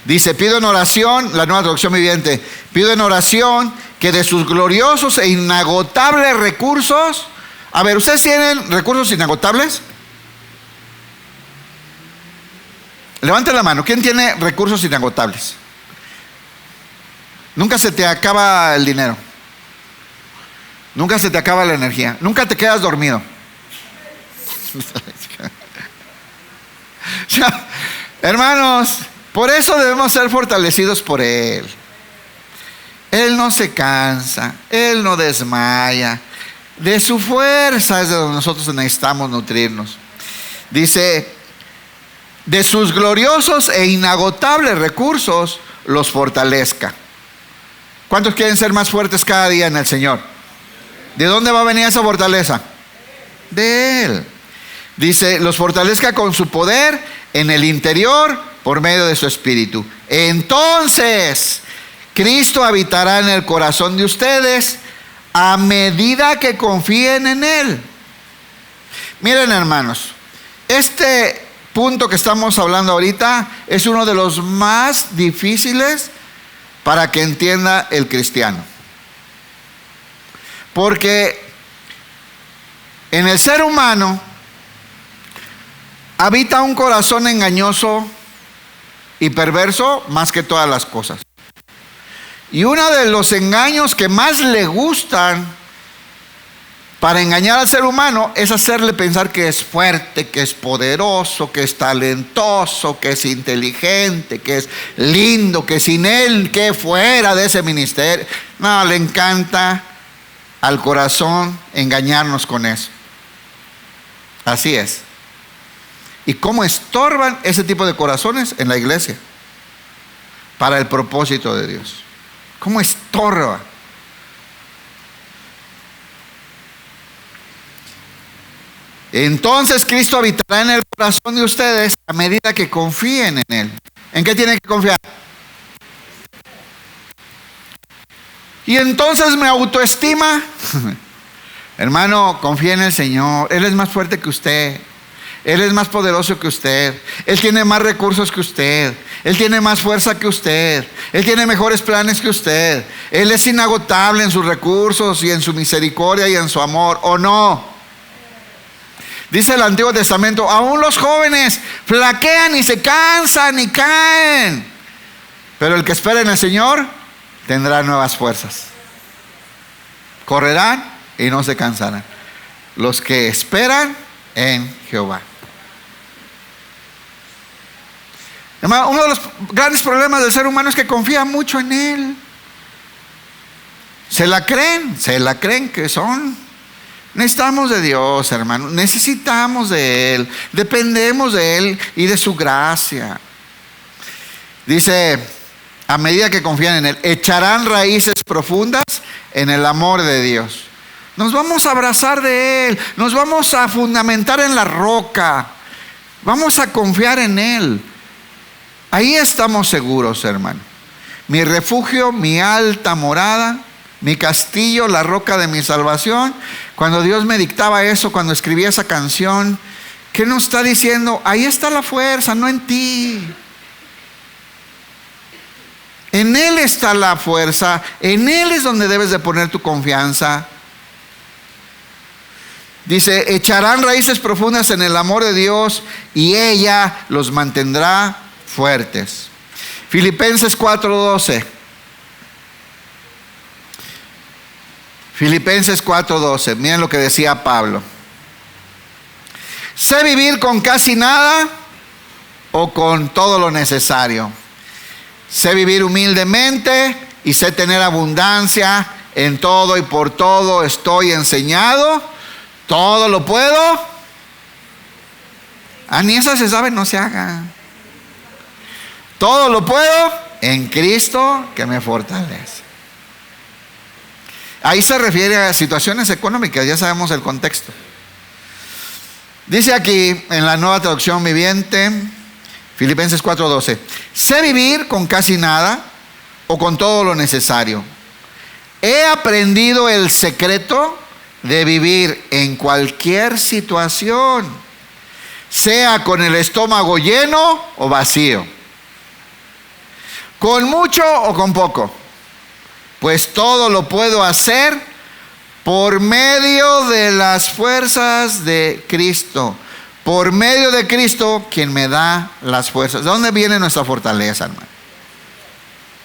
Dice, pido en oración, la Nueva Traducción Viviente, pido en oración que de sus gloriosos e inagotables recursos. A ver, ¿ustedes tienen recursos inagotables? Levanten la mano. ¿Quién tiene recursos inagotables? Nunca se te acaba el dinero. Nunca se te acaba la energía. Nunca te quedas dormido. Hermanos, por eso debemos ser fortalecidos por Él. Él no se cansa, Él no desmaya. De su fuerza es de donde nosotros necesitamos nutrirnos. Dice, de sus gloriosos e inagotables recursos los fortalezca. ¿Cuántos quieren ser más fuertes cada día en el Señor? ¿De dónde va a venir esa fortaleza? De Él. Dice, los fortalezca con su poder en el interior por medio de su Espíritu. Entonces, Cristo habitará en el corazón de ustedes a medida que confíen en Él. Miren, hermanos, este punto que estamos hablando ahorita es uno de los más difíciles para que entienda el cristiano. Porque en el ser humano habita un corazón engañoso y perverso más que todas las cosas. Y uno de los engaños que más le gustan para engañar al ser humano es hacerle pensar que es fuerte, que es poderoso, que es talentoso, que es inteligente, que es lindo, que sin él, que fuera de ese ministerio. No, le encanta al corazón engañarnos con eso. Así es. ¿Y cómo estorban ese tipo de corazones en la iglesia? Para el propósito de Dios. ¿Cómo estorba? Entonces Cristo habitará en el corazón de ustedes a medida que confíen en Él. ¿En qué tienen que confiar? Y entonces me autoestima. Hermano, confía en el Señor. Él es más fuerte que usted. Él es más poderoso que usted. Él tiene más recursos que usted. Él tiene más fuerza que usted. Él tiene mejores planes que usted. Él es inagotable en sus recursos y en su misericordia y en su amor. ¿O no? Dice el Antiguo Testamento, aún los jóvenes flaquean y se cansan y caen. Pero el que espera en el Señor tendrá nuevas fuerzas. Correrán y no se cansarán. Los que esperan en Jehová. Hermano, uno de los grandes problemas del ser humano es que confía mucho en Él. Se la creen que son. Necesitamos de Dios, hermano. Necesitamos de Él. Dependemos de Él y de su gracia. Dice, a medida que confían en Él, echarán raíces profundas en el amor de Dios. Nos vamos a abrazar de Él. Nos vamos a fundamentar en la roca. Vamos a confiar en Él. Ahí estamos seguros, hermano. Mi refugio, mi alta morada, mi castillo, la roca de mi salvación. Cuando Dios me dictaba eso, cuando escribía esa canción, ¿qué nos está diciendo? Ahí está la fuerza, no en ti. En Él está la fuerza. En Él es donde debes de poner tu confianza. Dice, echarán raíces profundas en el amor de Dios y ella los mantendrá fuertes. Filipenses 4:12. Filipenses 4:12. Miren lo que decía Pablo. Sé vivir con casi nada o con todo lo necesario. Sé vivir humildemente y sé tener abundancia en todo y por todo estoy enseñado. Todo lo puedo. Ni esa se sabe, no se haga. Todo lo puedo en Cristo que me fortalece. Ahí se refiere a situaciones económicas, ya sabemos el contexto. Dice aquí en la Nueva Traducción Viviente, Filipenses 4:12, sé vivir con casi nada o con todo lo necesario. He aprendido el secreto de vivir en cualquier situación, sea con el estómago lleno o vacío, con mucho o con poco, pues todo lo puedo hacer por medio de las fuerzas de Cristo. Por medio de Cristo, quien me da las fuerzas. ¿De dónde viene nuestra fortaleza, hermano?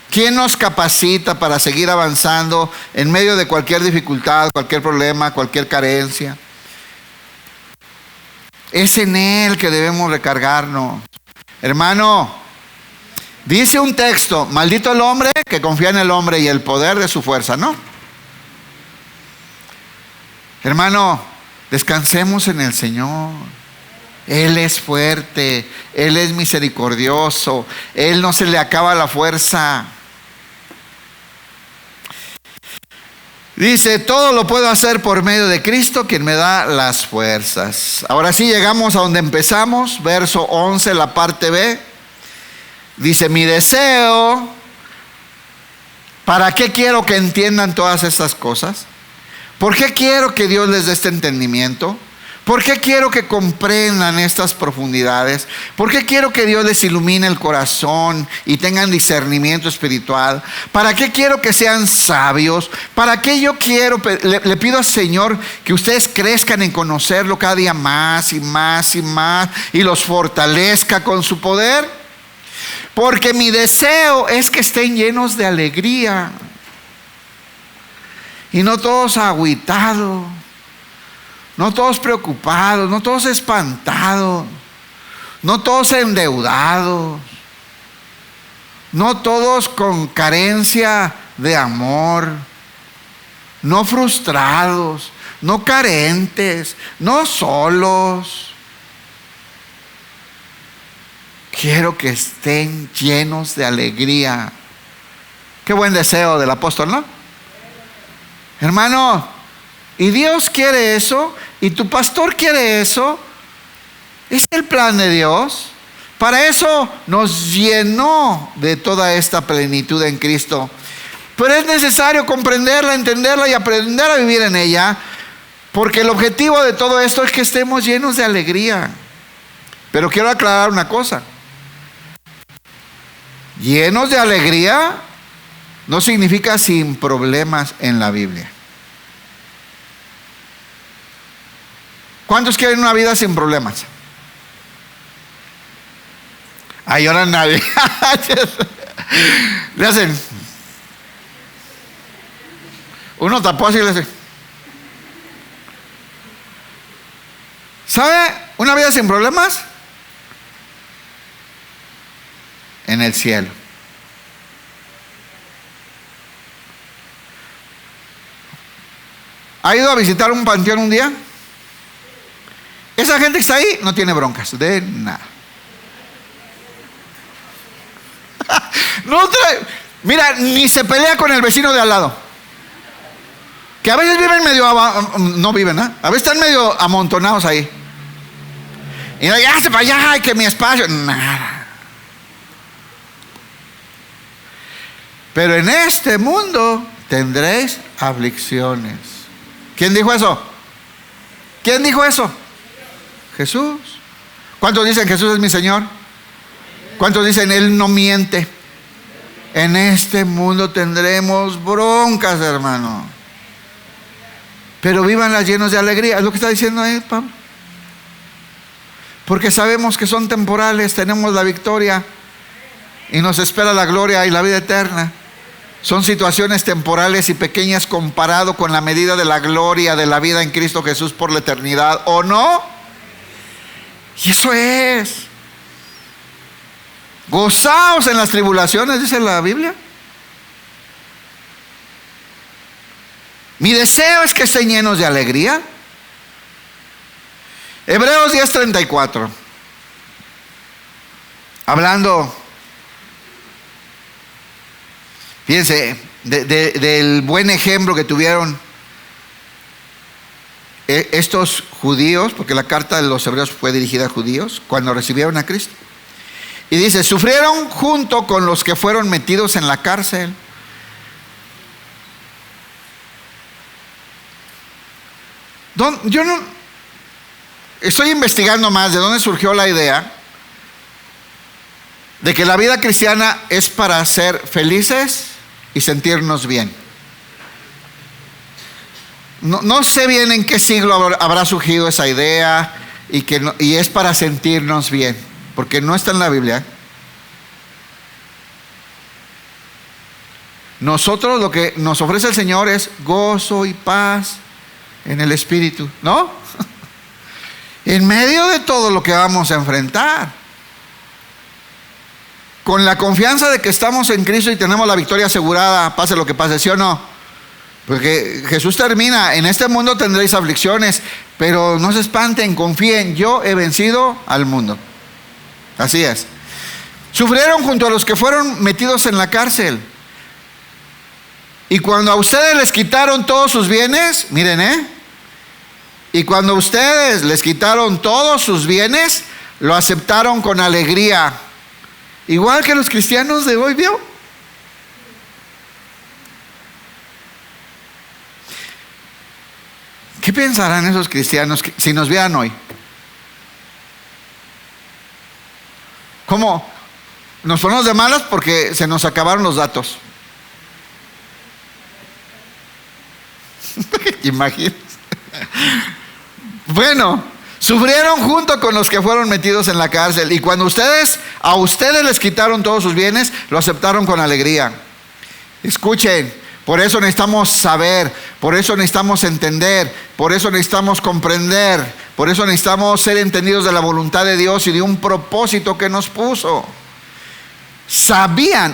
¿Quién nos capacita para seguir avanzando en medio de cualquier dificultad, cualquier problema, cualquier carencia? Es en Él que debemos recargarnos. Hermano, dice un texto, maldito el hombre que confía en el hombre y el poder de su fuerza, ¿no? Hermano, descansemos en el Señor. Él es fuerte, Él es misericordioso, Él no se le acaba la fuerza. Dice, todo lo puedo hacer por medio de Cristo, quien me da las fuerzas. Ahora sí llegamos a donde empezamos, verso 11, la parte B. Dice, mi deseo, ¿para qué quiero que entiendan todas estas cosas? ¿Por qué quiero que Dios les dé este entendimiento? ¿Por qué quiero que comprendan estas profundidades? ¿Por qué quiero que Dios les ilumine el corazón y tengan discernimiento espiritual? ¿Para qué quiero que sean sabios? ¿Para qué yo quiero? Le pido al Señor que ustedes crezcan en conocerlo cada día más y más y más y los fortalezca con su poder. Porque mi deseo es que estén llenos de alegría y no todos agüitados. No todos preocupados, no todos espantados, no todos endeudados, no todos con carencia de amor. no frustrados, no carentes, no solos. Quiero que estén llenos de alegría. Qué buen deseo del apóstol, ¿no? Hermano, y Dios quiere eso, y tu pastor quiere eso. Es el plan de Dios. Para eso nos llenó de toda esta plenitud en Cristo. Pero es necesario comprenderla, entenderla y aprender a vivir en ella, porque el objetivo de todo esto es que estemos llenos de alegría. Pero quiero aclarar una cosa. Llenos de alegría no significa sin problemas en la Biblia. ¿Cuántos quieren una vida sin problemas? Ay, ahora nadie. Le hacen. Uno tapó así y le hace. ¿Sabe? Una vida sin problemas en el cielo. ¿Ha ido a visitar un panteón un día? Esa gente que está ahí no tiene broncas de nada. No trae, mira, ni se pelea con el vecino de al lado. Que a veces viven medio, no viven, ¿eh? A veces están medio amontonados ahí. Y no, ya se para allá, hay que mi espacio. Nada. Pero en este mundo tendréis aflicciones. ¿Quién dijo eso? ¿Quién dijo eso? Jesús. ¿Cuántos dicen Jesús es mi Señor? ¿Cuántos dicen Él no miente? En este mundo tendremos broncas, hermano. Pero vívanlas llenos de alegría. Es lo que está diciendo ahí Pablo. Porque sabemos que son temporales, tenemos la victoria y nos espera la gloria y la vida eterna. Son situaciones temporales y pequeñas comparado con la medida de la gloria de la vida en Cristo Jesús por la eternidad, ¿o no? Y eso es. Gozaos en las tribulaciones, dice la Biblia. Mi deseo es que estén llenos de alegría. Hebreos 10:34. Hablando, fíjense, del buen ejemplo que tuvieron estos judíos, porque la carta de los hebreos fue dirigida a judíos, cuando recibieron a Cristo. Y dice, sufrieron junto con los que fueron metidos en la cárcel. Yo no estoy investigando más de dónde surgió la idea de que la vida cristiana es para ser felices y sentirnos bien. No sé bien en qué siglo habrá surgido esa idea y es para sentirnos bien, porque no está en la Biblia. Nosotros lo que nos ofrece el Señor es gozo y paz en el Espíritu, ¿no? En medio de todo lo que vamos a enfrentar, con la confianza de que estamos en Cristo y tenemos la victoria asegurada, pase lo que pase, ¿sí o no? Porque Jesús termina, en este mundo tendréis aflicciones, pero no se espanten, confíen, yo he vencido al mundo. Así es. Sufrieron junto a los que fueron metidos en la cárcel. Y cuando a ustedes les quitaron todos sus bienes, miren, y cuando a ustedes les quitaron todos sus bienes, lo aceptaron con alegría. Igual que los cristianos de hoy, ¿vio? ¿Qué pensarán esos cristianos si nos vieran hoy? ¿Cómo? Nos ponemos de malas porque se nos acabaron los datos. Imagínense. Bueno, sufrieron junto con los que fueron metidos en la cárcel. Y cuando a ustedes les quitaron todos sus bienes, lo aceptaron con alegría. Escuchen, por eso necesitamos saber, por eso necesitamos entender, por eso necesitamos comprender, por eso necesitamos ser entendidos de la voluntad de Dios y de un propósito que nos puso.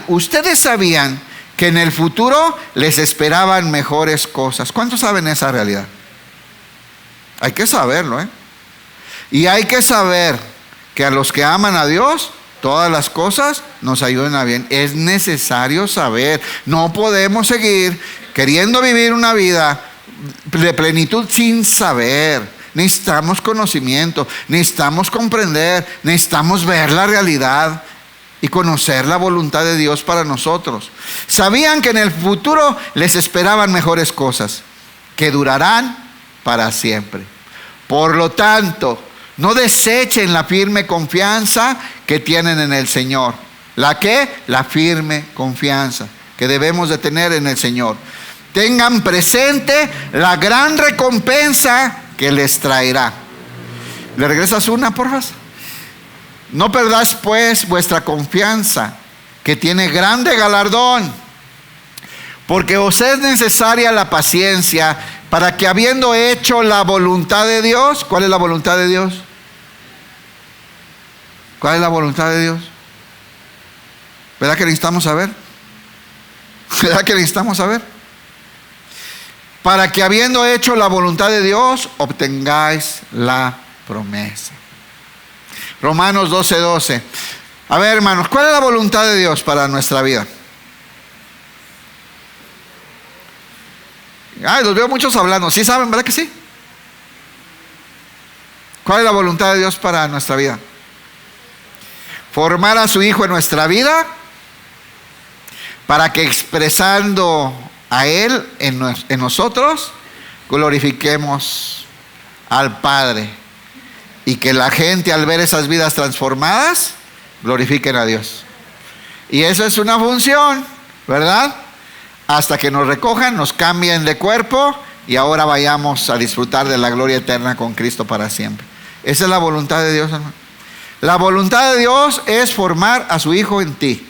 Ustedes sabían que en el futuro les esperaban mejores cosas. ¿Cuántos saben esa realidad? Hay que saberlo, ¿eh? Y hay que saber que a los que aman a Dios, todas las cosas nos ayudan a bien. Es necesario saber. No podemos seguir queriendo vivir una vida de plenitud sin saber. Necesitamos conocimiento, necesitamos comprender, necesitamos ver la realidad y conocer la voluntad de Dios para nosotros. Sabían que en el futuro les esperaban mejores cosas, que durarán para siempre. Por lo tanto, no desechen la firme confianza que tienen en el Señor. ¿La qué? La firme confianza que debemos de tener en el Señor. Tengan presente la gran recompensa que les traerá. ¿Le regresas una, por favor? No perdáis pues vuestra confianza, que tiene grande galardón, porque os es necesaria la paciencia, para que habiendo hecho la voluntad de Dios. ¿Cuál es la voluntad de Dios? ¿Cuál es la voluntad de Dios? ¿Verdad que necesitamos saber? ¿Verdad que necesitamos saber? Para que habiendo hecho la voluntad de Dios, obtengáis la promesa. Romanos 12:12. A ver, hermanos, ¿cuál es la voluntad de Dios para nuestra vida? Ay, los veo muchos hablando. ¿Sí saben, verdad que sí? ¿Cuál es la voluntad de Dios para nuestra vida? Formar a su Hijo en nuestra vida, para que expresando a Él en nosotros, glorifiquemos al Padre, y que la gente, al ver esas vidas transformadas, glorifiquen a Dios. Y esa es una función, ¿verdad? Hasta que nos recojan, nos cambien de cuerpo y ahora vayamos a disfrutar de la gloria eterna con Cristo para siempre. Esa es la voluntad de Dios, hermano. La voluntad de Dios es formar a su Hijo en ti.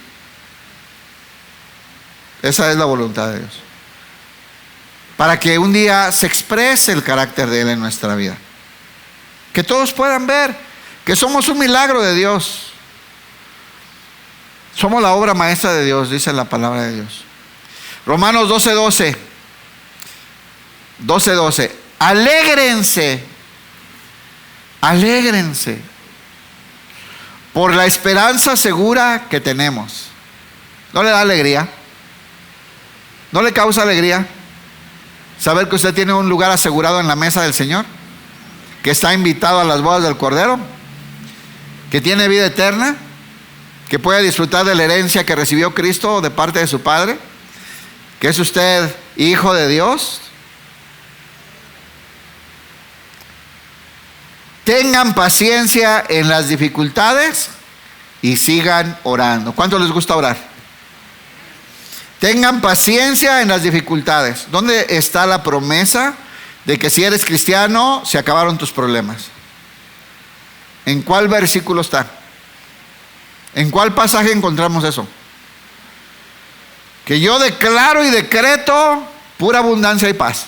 Esa es la voluntad de Dios, para que un día se exprese el carácter de Él en nuestra vida. Que todos puedan ver que somos un milagro de Dios. Somos la obra maestra de Dios, dice la palabra de Dios. Romanos 12:12. 12:12. Alégrense. Alégrense por la esperanza segura que tenemos. ¿No le da alegría? ¿No le causa alegría saber que usted tiene un lugar asegurado en la mesa del Señor? Que está invitado a las bodas del Cordero, que tiene vida eterna, que puede disfrutar de la herencia que recibió Cristo de parte de su Padre, que es usted hijo de Dios. Tengan paciencia en las dificultades y sigan orando. ¿Cuánto les gusta orar? Tengan paciencia en las dificultades. ¿Dónde está la promesa de que si eres cristiano se acabaron tus problemas? ¿En cuál versículo está? ¿En cuál pasaje encontramos eso? Que yo declaro y decreto pura abundancia y paz.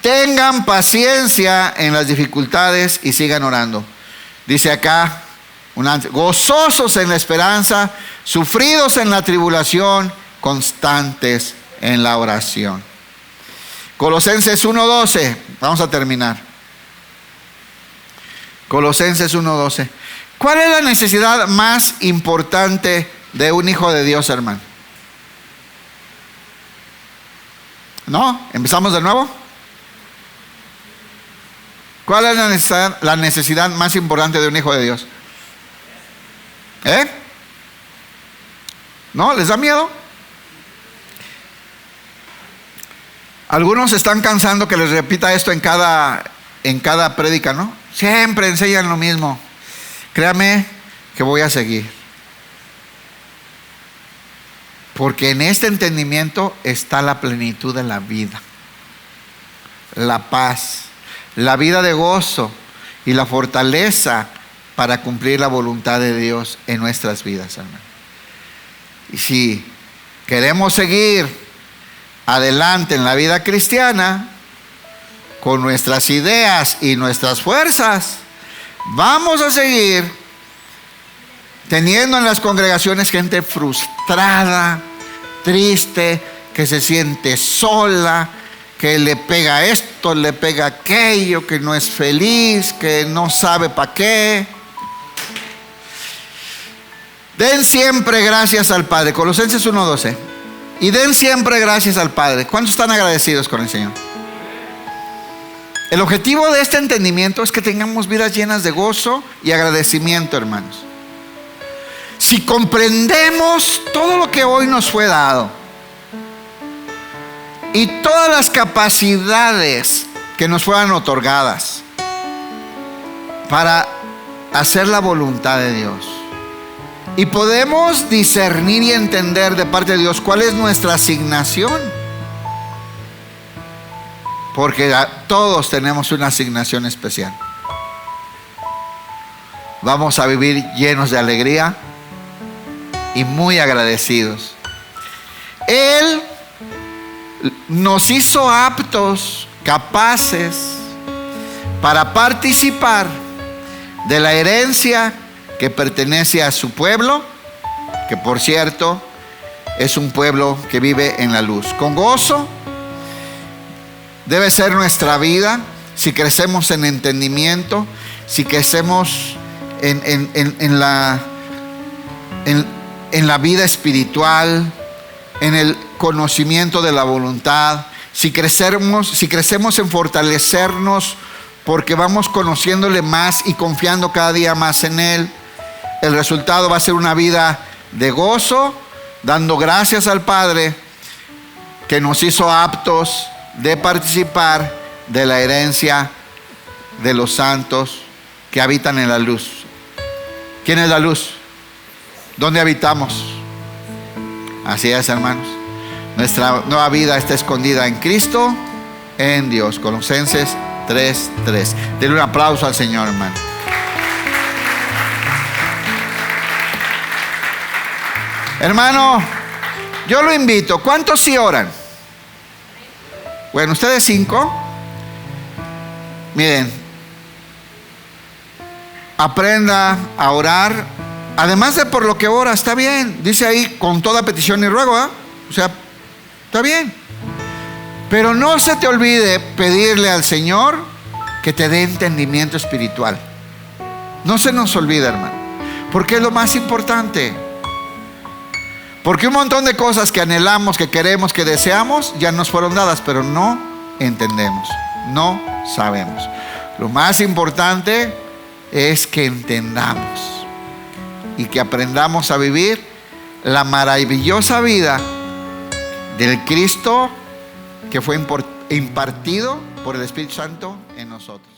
Tengan paciencia en las dificultades y sigan orando. Dice acá, gozosos en la esperanza, sufridos en la tribulación, constantes en la oración. Colosenses 1:12, vamos a terminar. Colosenses 1:12. ¿Cuál es la necesidad más importante de un hijo de Dios, hermano? ¿No? ¿Empezamos de nuevo? ¿Cuál es la necesidad más importante de un hijo de Dios? ¿No? ¿Les da miedo? Algunos están cansando que les repita esto en cada prédica, ¿no? Siempre enseñan lo mismo. Créame que voy a seguir. Porque en este entendimiento está la plenitud de la vida, la paz, la vida de gozo y la fortaleza para cumplir la voluntad de Dios en nuestras vidas, hermano. Y si queremos seguir adelante en la vida cristiana con nuestras ideas y nuestras fuerzas, vamos a seguir teniendo en las congregaciones gente frustrada, triste, que se siente sola, que le pega esto, le pega aquello, que no es feliz, que no sabe para qué. Den siempre gracias al Padre. Colosenses 1:12. Y den siempre gracias al Padre. ¿Cuántos están agradecidos con el Señor? El objetivo de este entendimiento es que tengamos vidas llenas de gozo y agradecimiento, hermanos. Si comprendemos todo lo que hoy nos fue dado y todas las capacidades que nos fueran otorgadas para hacer la voluntad de Dios, y podemos discernir y entender de parte de Dios cuál es nuestra asignación, porque todos tenemos una asignación especial. Vamos a vivir llenos de alegría y muy agradecidos. Él nos hizo aptos, capaces para participar de la herencia que pertenece a su pueblo, que por cierto es un pueblo que vive en la luz. Con gozo debe ser nuestra vida. Si crecemos en entendimiento, si crecemos en la vida espiritual, en el conocimiento de la voluntad, si crecemos en fortalecernos porque vamos conociéndole más y confiando cada día más en Él, el resultado va a ser una vida de gozo, dando gracias al Padre que nos hizo aptos de participar de la herencia de los santos que habitan en la luz. ¿Quién es la luz? ¿Dónde habitamos? Así es, hermanos. Nuestra nueva vida está escondida en Cristo, en Dios. Colosenses 3:3. Denle un aplauso al Señor, hermano. Hermano, yo lo invito. ¿Cuántos sí oran? Bueno, ustedes 5. Miren, aprenda a orar. Además de por lo que ora, está bien. Dice ahí, con toda petición y ruego, ¿eh? O sea, está bien. Pero no se te olvide pedirle al Señor que te dé entendimiento espiritual. No se nos olvide, hermano, porque es lo más importante. Porque un montón de cosas que anhelamos, que queremos, que deseamos, ya nos fueron dadas, pero no entendemos, no sabemos. Lo más importante es que entendamos y que aprendamos a vivir la maravillosa vida del Cristo que fue impartido por el Espíritu Santo en nosotros.